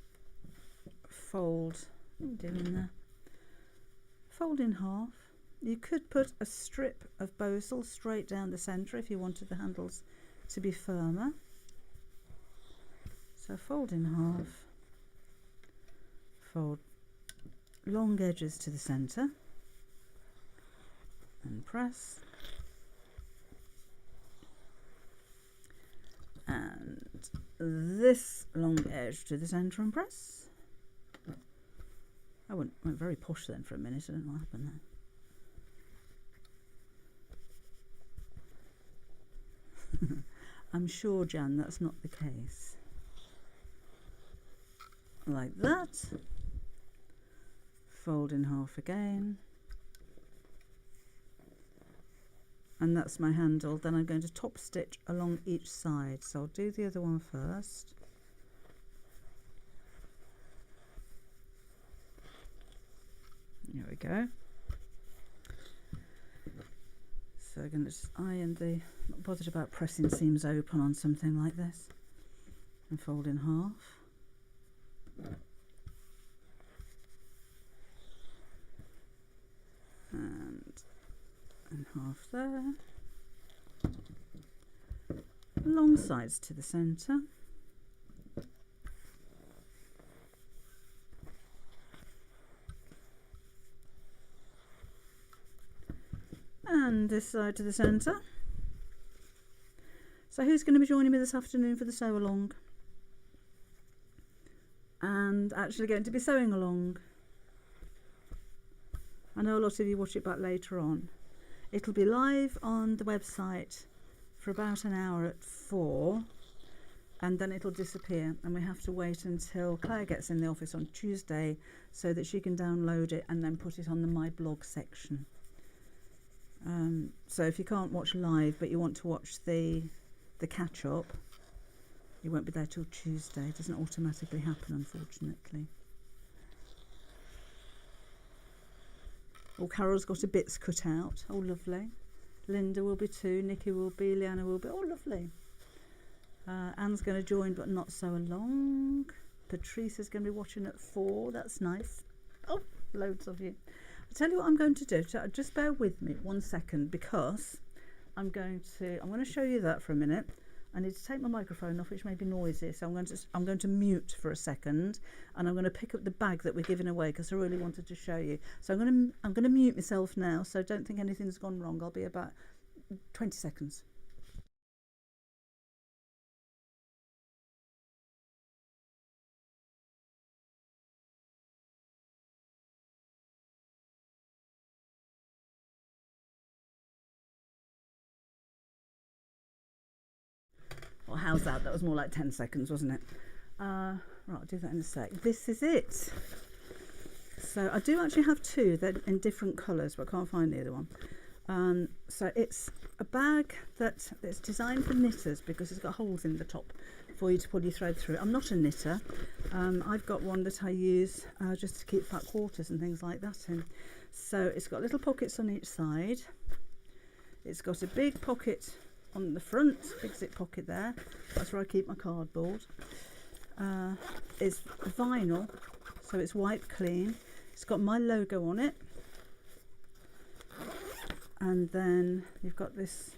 fold. What are you doing there? Fold in half. You could put a strip of bosal straight down the centre if you wanted the handles to be firmer. So fold in half, fold long edges to the centre and press, and this long edge to the centre and press. I went very posh then for a minute. I don't know what happened there. I'm sure, Jan, that's not the case. Like that. Fold in half again. And that's my handle. Then I'm going to top stitch along each side. So I'll do the other one first. There we go. So again, just iron not bothered about pressing seams open on something like this, and fold in half. And half there. Long sides to the centre. And this side to the centre. So who's going to be joining me this afternoon for the sew along? And actually going to be sewing along. I know a lot of you watch it back later on. It'll be live on the website for about an hour at 4, and then it'll disappear, and we have to wait until Claire gets in the office on Tuesday so that she can download it and then put it on the My Blog section. So if you can't watch live but you want to watch the catch-up, you won't be there till Tuesday. It doesn't automatically happen, unfortunately. Oh, Carol's got a bits cut out. Oh, lovely. Linda will be too. Nikki will be. Leanna will be. Oh, lovely. Anne's going to join, but not so long. Patrice is going to be watching at 4. That's nice. Oh, loads of you. I'll tell you what I'm going to do. Just bear with me 1 second, because I'm going to show you that for a minute. I need to take my microphone off, which may be noisy, so I'm going to mute for a second, and I'm going to pick up the bag that we're giving away because I really wanted to show you. So I'm going to mute myself now, so don't think anything's gone wrong. I'll be about 20 seconds. Well, how's that? That was more like 10 seconds, wasn't it? Right, I'll do that in a sec. This is it. So I do actually have two. They're in different colours, but I can't find the other one. So it's a bag that's designed for knitters because it's got holes in the top for you to pull your thread through. I'm not a knitter. I've got one that I use just to keep fat quarters and things like that in. So it's got little pockets on each side. It's got a big pocket on the front, big zip pocket there. That's where I keep my cardboard. It's vinyl, so it's wiped clean. It's got my logo on it. And then you've got this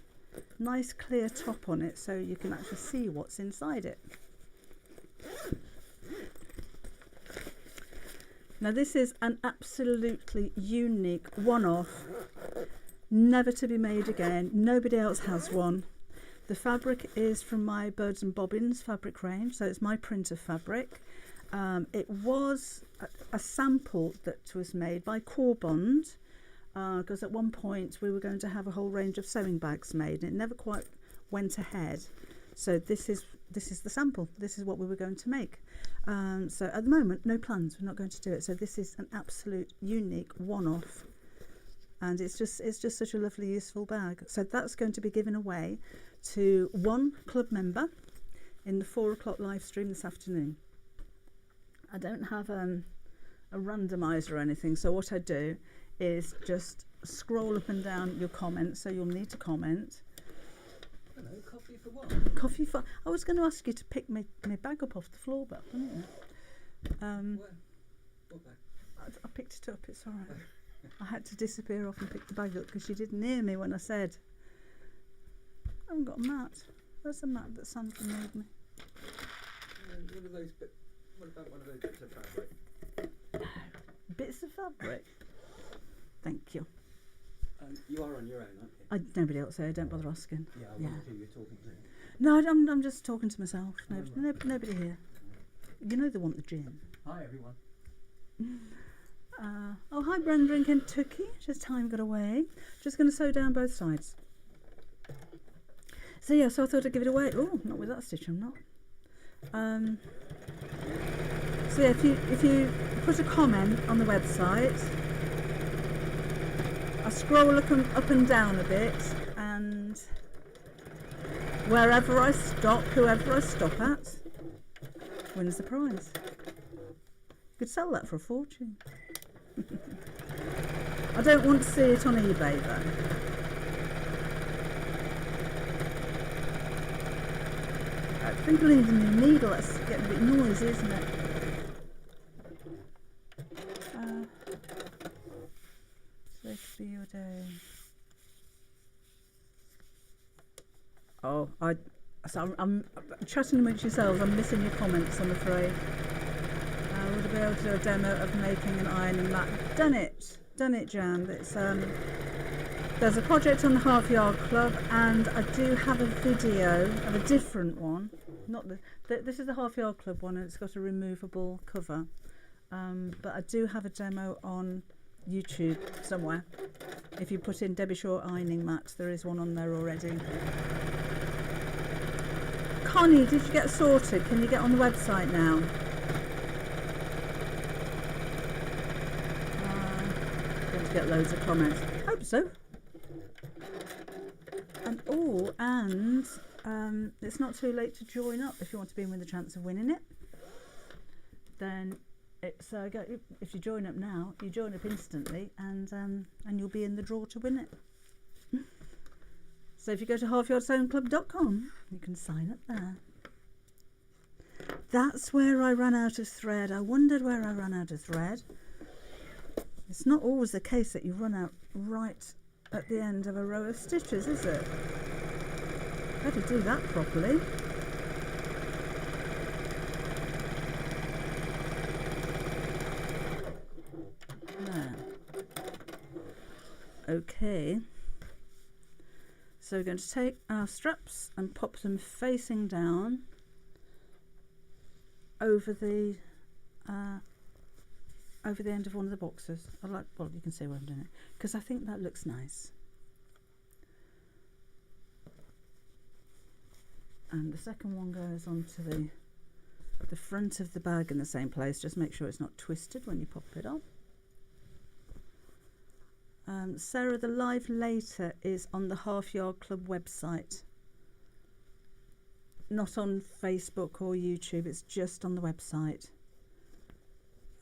nice clear top on it so you can actually see what's inside it. Now this is an absolutely unique one-off, never to be made again. Nobody else has one. The fabric is from my Birds and Bobbins fabric range, so it's my print of fabric. It was a sample that was made by Core Bond, because at one point we were going to have a whole range of sewing bags made, and it never quite went ahead. So this is the sample. This is what we were going to make. So at the moment, no plans. We're not going to do it. So this is an absolute unique one-off, and it's just such a lovely, useful bag. So that's going to be given away to one club member in the 4 o'clock live stream this afternoon. I don't have a randomizer or anything, so what I do is just scroll up and down your comments, so you'll need to comment. Hello, coffee for what? Coffee for... I was going to ask you to pick my bag up off the floor, but I didn't. Where? What bag? I picked it up, it's all right. I had to disappear off and pick the bag up because she didn't hear me when I said, I haven't got a mat. Where's the mat that Sandra made me? What about one of those bits of fabric? Bits of fabric? Thank you. You are on your own, aren't you? Nobody else here, don't bother asking. Yeah, I wondered who you're talking to. No, I'm just talking to myself. Nobody here. You know they want the gin. Hi, everyone. Oh, hi Brenda in Kentucky. Just time got away. Just going to sew down both sides. So yeah, so I thought I'd give it away. Oh, not with that stitch, I'm not. So yeah, if you put a comment on the website, I scroll up and down a bit, and wherever I stop, whoever I stop at, wins the prize. You could sell that for a fortune. I don't want to see it on eBay though. Sprinkling the new needle, that's getting a bit noisy, isn't it? So it could be your day. Oh, I'm chatting amongst yourselves. I'm missing your comments, I'm afraid. Would I be able to do a demo of making an ironing mat? Done it, Jan. It's there's a project on the Half Yard Club, and I do have a video of a different one. Not this is the Half Yard Club one, and it's got a removable cover. But I do have a demo on YouTube somewhere. If you put in Debbie Shaw ironing mat, there is one on there already. Connie, did you get sorted? Can you get on the website now? Going to get loads of comments. Hope so. And it's not too late to join up if you want to be in with a chance of winning it. Then it's if you join up now, you join up instantly, and you'll be in the draw to win it. So if you go to halfyardsewingclub.com, you can sign up there. That's where I ran out of thread. I wondered where I ran out of thread. It's not always the case that you run out right at the end of a row of stitches, is it? Better do that properly. There. Okay. So we're going to take our straps and pop them facing down over the end of one of the boxes. Well, you can see where I'm doing it, because I think that looks nice. And the second one goes onto the front of the bag in the same place. Just make sure it's not twisted when you pop it on. Sarah, the live later is on the Half Yard Club website, not on Facebook or YouTube. It's just on the website.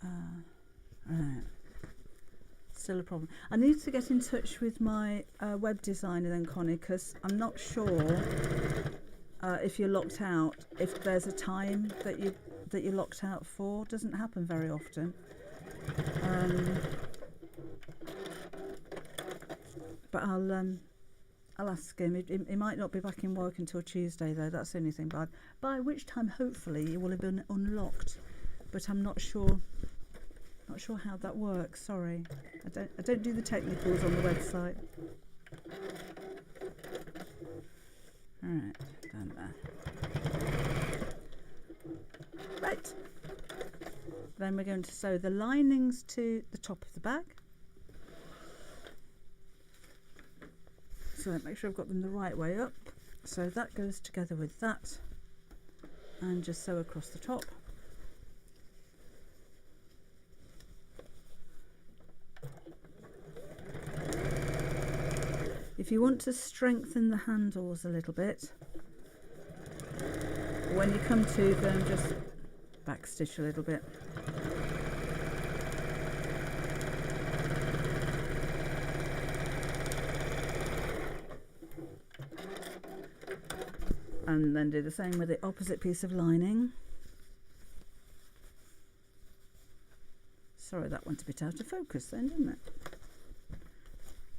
Right. Still a problem. I need to get in touch with my web designer then, Connie, because I'm not sure if you're locked out. If there's a time that you're locked out for, doesn't happen very often. But I'll ask him. He might not be back in work until Tuesday, though. That's the only thing. By which time, hopefully, it will have been unlocked. But I'm not sure. Not sure how that works. Sorry, I don't do the technicals on the website. All right, done there. Right. Then we're going to sew the linings to the top of the bag. So make sure I've got them the right way up. So that goes together with that, and just sew across the top. If you want to strengthen the handles a little bit, when you come to them, just backstitch a little bit. And then do the same with the opposite piece of lining. Sorry, that went a bit out of focus then, didn't it?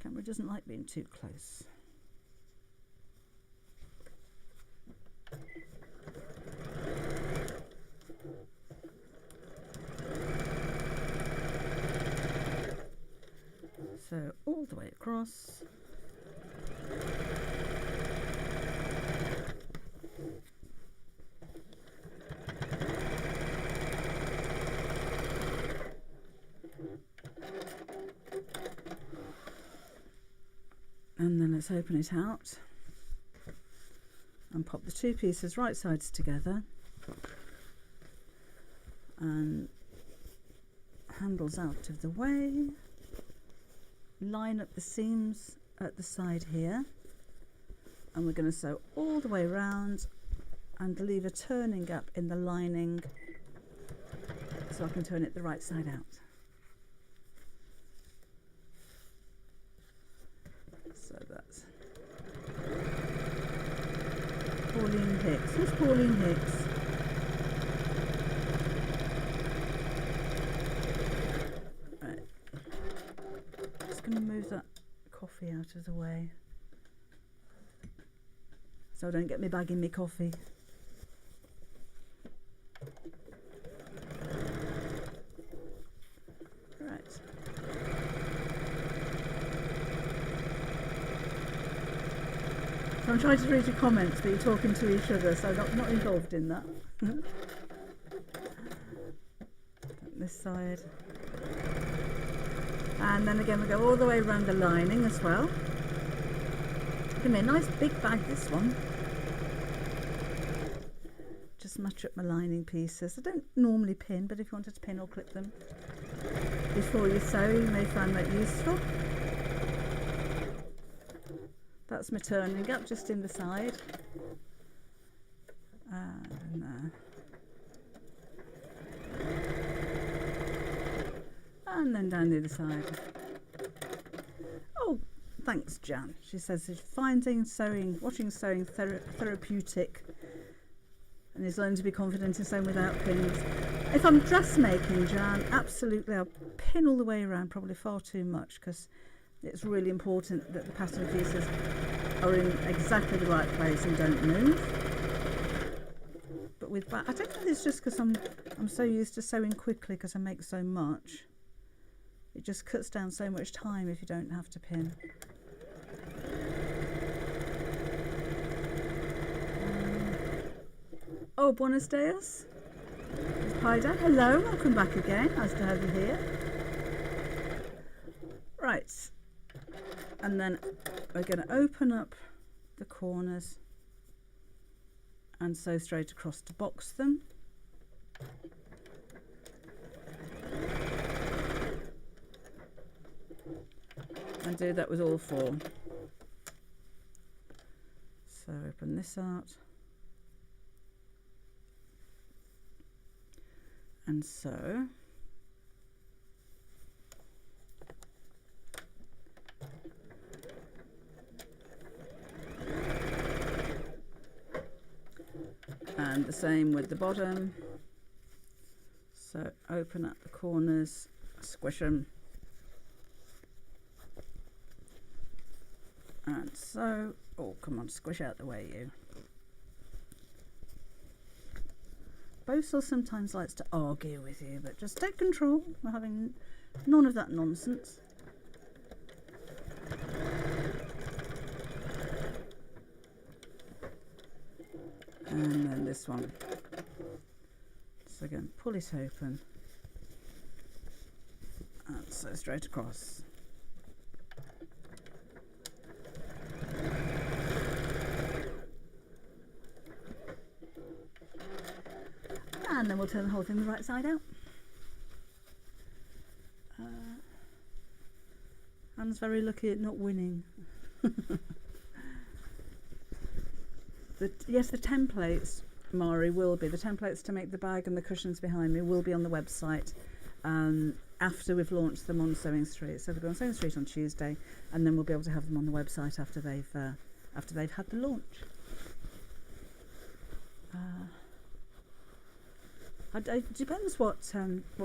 Camera doesn't like being too close. So all the way across. And then let's open it out and pop the two pieces right sides together, and handles out of the way. Line up the seams at the side here, and we're going to sew all the way around and leave a turning gap in the lining so I can turn it the right side out. So that's Pauline Hicks. Who's Pauline Hicks? Right. Just going to move that coffee out of the way so I don't get me bagging me coffee. Right. So I'm trying to read your comments, but you're talking to each other, so I'm not involved in that. This side. And then again we go all the way around the lining as well. Give me a nice big bag, this one. Just match up my lining pieces. I don't normally pin, but if you wanted to pin or clip them before you sew, you may find that useful. That's my turning gap just in the side. And and then down the other side. Oh, thanks, Jan. She says finding sewing, watching sewing therapeutic, and is learning to be confident in sewing without pins. If I'm dressmaking, Jan, absolutely, I'll pin all the way around, probably far too much, because it's really important that the pattern pieces are in exactly the right place and don't move. But with that, I don't know if it's just because I'm so used to sewing quickly because I make so much. It just cuts down so much time if you don't have to pin. Oh, buenos dias. Hi there. Hello, welcome back again. Nice to have you here. Right. And then we're going to open up the corners and sew straight across to box them. And do that with all four. So open this out and sew. And the same with the bottom. So open up the corners, squish them, and so, oh come on, squish out the way, you. Bosil sometimes likes to argue with you, but just take control. We're having none of that nonsense. And then this one. So again, pull it open and sew straight across. And then we'll turn the whole thing the right side out. Anne's very lucky at not winning. Yes, the templates, Mari, will be. The templates to make the bag and the cushions behind me will be on the website after we've launched them on Sewing Street. So they'll go on Sewing Street on Tuesday, and then we'll be able to have them on the website after they've had the launch. It depends what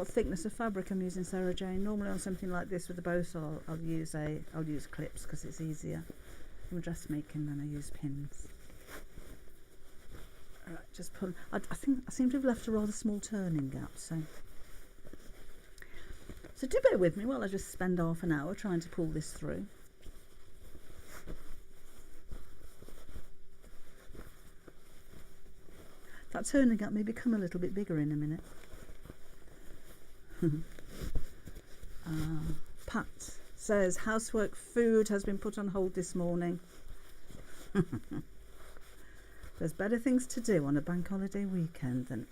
thickness of fabric I'm using, Sarah Jane. Normally on something like this with the bow saw, I'll use clips because it's easier. I'm dressmaking, then I use pins. All right, just pull. I think I seem to have left a rather small turning gap, so do bear with me while I just spend half an hour trying to pull this through. That turning gap may become a little bit bigger in a minute. Pat says housework food has been put on hold this morning. There's better things to do on a bank holiday weekend than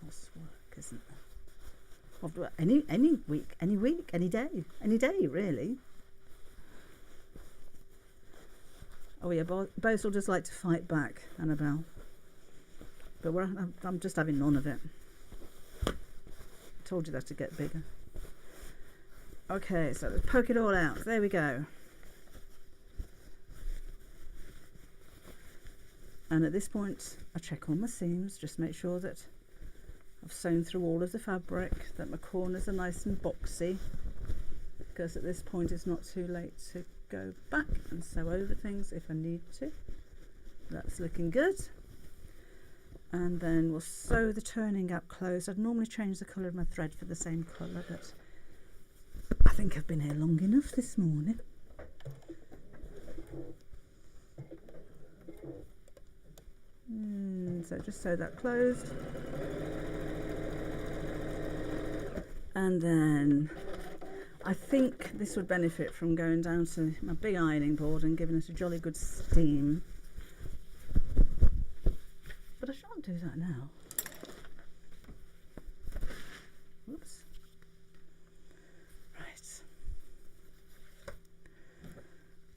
housework, isn't there? Any week, any day, really. Oh yeah, Bose will just like to fight back, Annabelle. But I'm just having none of it. I told you that to get bigger. Okay, so let's poke it all out. There we go. And at this point I check all my seams, just make sure that I've sewn through all of the fabric, that my corners are nice and boxy, because at this point it's not too late to go back and sew over things if I need to. That's looking good. And then we'll sew the turning gap closed. I'd normally change the colour of my thread for the same colour, but I think I've been here long enough this morning. So just sew that closed. And then I think this would benefit from going down to my big ironing board and giving it a jolly good steam. But I shan't do that now. Whoops. Right.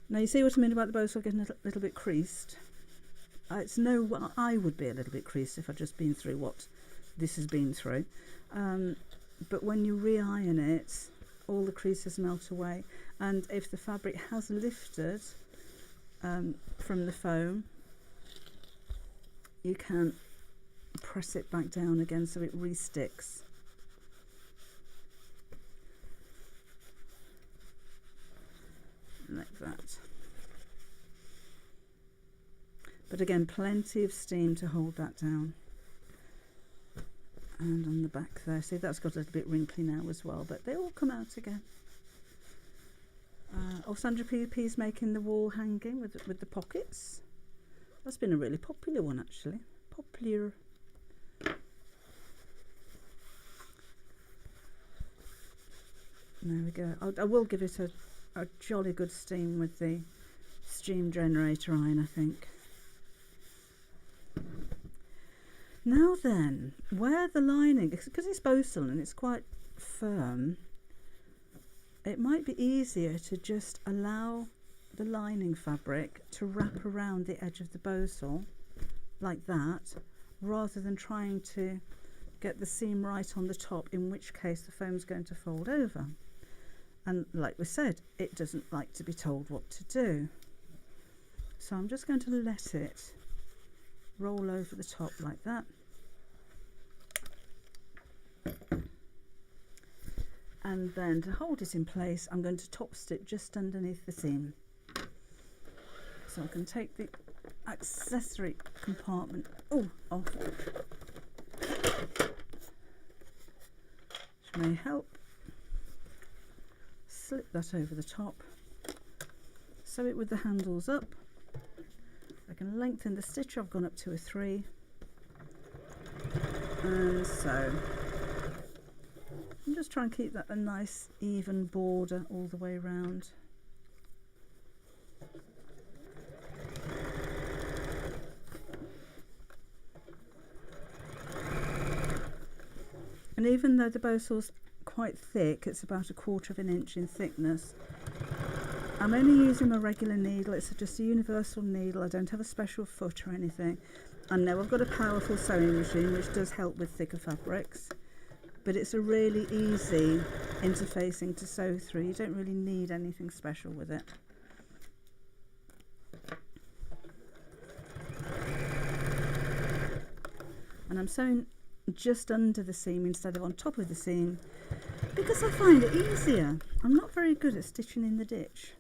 Now you see what I mean about the bow getting a little bit creased. I would be a little bit creased if I'd just been through what this has been through. But when you re-iron it, all the creases melt away. And if the fabric has lifted from the foam, you can press it back down again so it re-sticks. Like that. But again, plenty of steam to hold that down. And on the back there, see that's got a little bit wrinkly now as well, but they all come out again. Sandra PP's making the wall hanging with the pockets. That's been a really popular one actually. Popular. There we go. I will give it a jolly good steam with the steam generator iron, I think. Now then, where the lining, because it's Bosal and it's quite firm, it might be easier to just allow the lining fabric to wrap around the edge of the Bosal like that, rather than trying to get the seam right on the top, in which case the foam's going to fold over. And like we said, it doesn't like to be told what to do. So I'm just going to let it roll over the top like that. And then to hold it in place, I'm going to top stitch just underneath the seam. So I can take the accessory compartment off, which may help. Slip that over the top, sew it with the handles up. I can lengthen the stitch. I've gone up to a 3, and sew. And just try and keep that a nice even border all the way around. And even though the Bosal's quite thick, it's about 1/4 of an inch in thickness, I'm only using my regular needle. It's just a universal needle. I don't have a special foot or anything. I know I've got a powerful sewing machine which does help with thicker fabrics, but it's a really easy interfacing to sew through. You don't really need anything special with it. And I'm sewing just under the seam instead of on top of the seam, because I find it easier. I'm not very good at stitching in the ditch.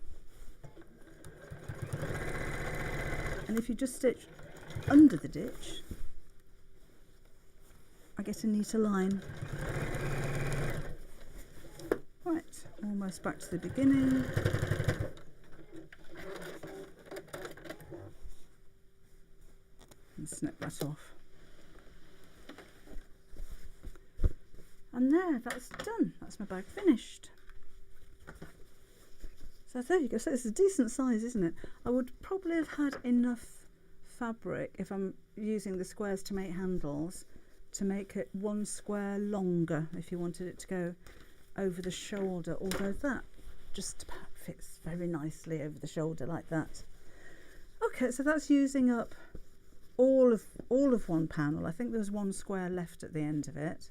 And if you just stitch under the ditch, I get a neater line. Right, almost back to the beginning. And snip that off. And there, that's done. That's my bag finished. So there you go. So it's a decent size, isn't it? I would probably have had enough fabric, if I'm using the squares to make handles, to make it 1 square longer if you wanted it to go over the shoulder, although that just about fits very nicely over the shoulder like that. Okay, so that's using up all of one panel. I think there was 1 square left at the end of it.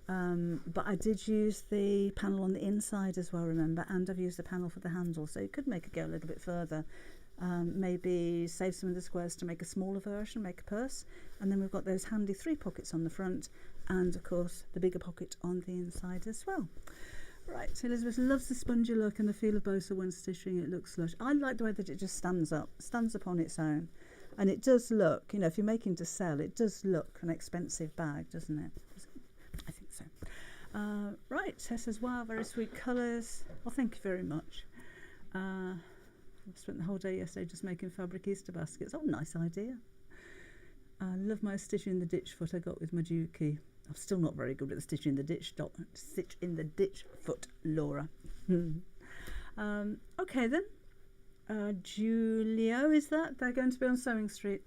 But I did use the panel on the inside as well, remember, and I've used the panel for the handle, so you could make it go a little bit further. maybe save some of the squares to make a smaller version, make a purse. And then we've got those handy 3 pockets on the front, and of course the bigger pocket on the inside as well. Right, so Elizabeth loves the spongy look and the feel of bosa when stitching. It looks lush. I like the way that it just stands up on its own. And it does look, you know, if you're making to sell, it does look an expensive bag, doesn't it? I think so. Right, Tess says, wow, very sweet colours. Well, thank you very much. I spent the whole day yesterday just making fabric Easter baskets. Oh, nice idea. I love my stitch in the ditch foot I got with my Dukey. I'm still not very good at the stitch in the ditch foot, Laura. Okay then. Julio, is that? They're going to be on Sewing Street.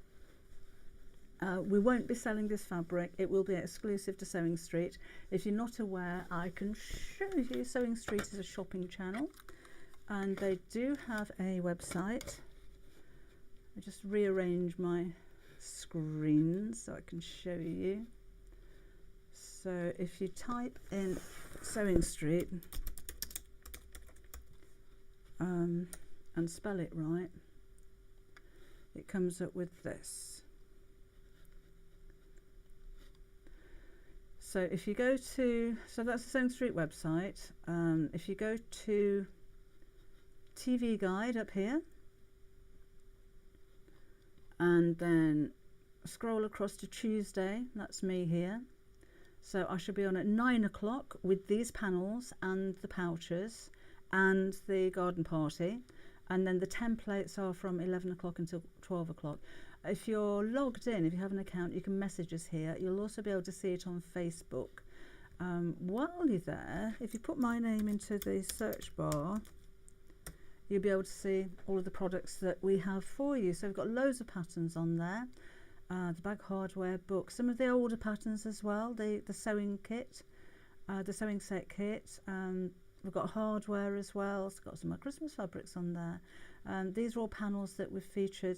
We won't be selling this fabric. It will be exclusive to Sewing Street. If you're not aware, I can show you. Sewing Street is a shopping channel, and they do have a website. I just rearrange my screen so I can show you. So if you type in Sewing Street and spell it right, it comes up with this. So if you go to, so that's the Sewing Street website. If you go to TV Guide up here, and then scroll across to Tuesday, that's me here. So I should be on at 9 o'clock with these panels and the pouches and the garden party. And then the templates are from 11 o'clock until 12 o'clock. If you're logged in, if you have an account, you can message us here. You'll also be able to see it on Facebook. While you're there, if you put my name into the search bar, you'll be able to see all of the products that we have for you. So we've got loads of patterns on there. The bag hardware book, some of the older patterns as well, the sewing kit, the sewing set kit. We've got hardware as well. It's got some of my Christmas fabrics on there. These are all panels that we've featured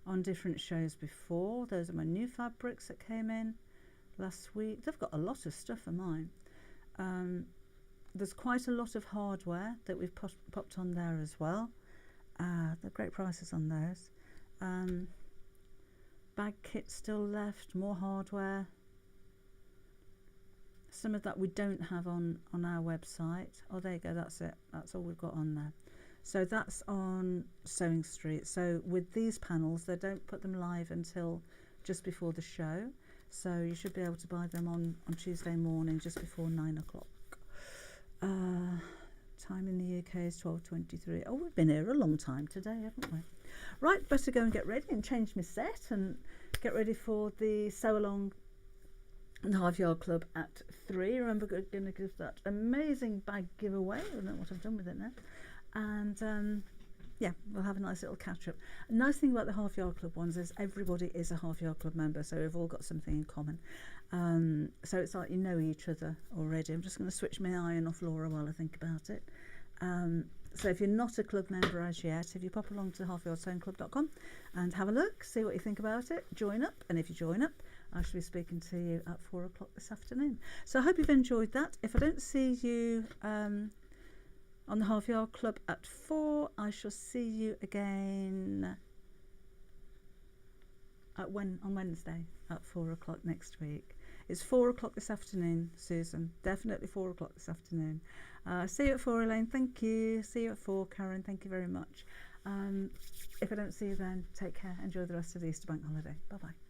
on different shows before. Those are my new fabrics that came in last week. They've got a lot of stuff of mine. There's quite a lot of hardware that we've popped on there as well. They're great prices on those. Bag kit still left, more hardware. Some of that we don't have on our website. Oh, there you go, that's it. That's all we've got on there. So that's on Sewing Street. So with these panels, they don't put them live until just before the show. So you should be able to buy them on Tuesday morning, just before 9 o'clock. Time in the UK is 12:23. Oh, we've been here a long time today, haven't we? Right, better go and get ready and change my set and get ready for the sew along and Half Yard Club at 3. Remember, we're going to give that amazing bag giveaway. I don't know what I've done with it now. And yeah, we'll have a nice little catch up. A nice thing about the Half Yard Club ones is everybody is a Half Yard Club member, so we've all got something in common. So it's like you know each other already. I'm just going to switch my iron off Laura while I think about it. So if you're not a club member as yet, if you pop along to halfyardsewingclub.com and have a look, see what you think about it, join up. And if you join up, I shall be speaking to you at 4 o'clock this afternoon. So I hope you've enjoyed that. If I don't see you on the Half Yard Club at 4, I shall see you again on Wednesday at 4 o'clock next week. It's 4 o'clock this afternoon, Susan. Definitely 4 o'clock this afternoon. See you at 4, Elaine. Thank you. See you at 4, Karen. Thank you very much. If I don't see you then, take care. Enjoy the rest of the Easter bank holiday. Bye-bye.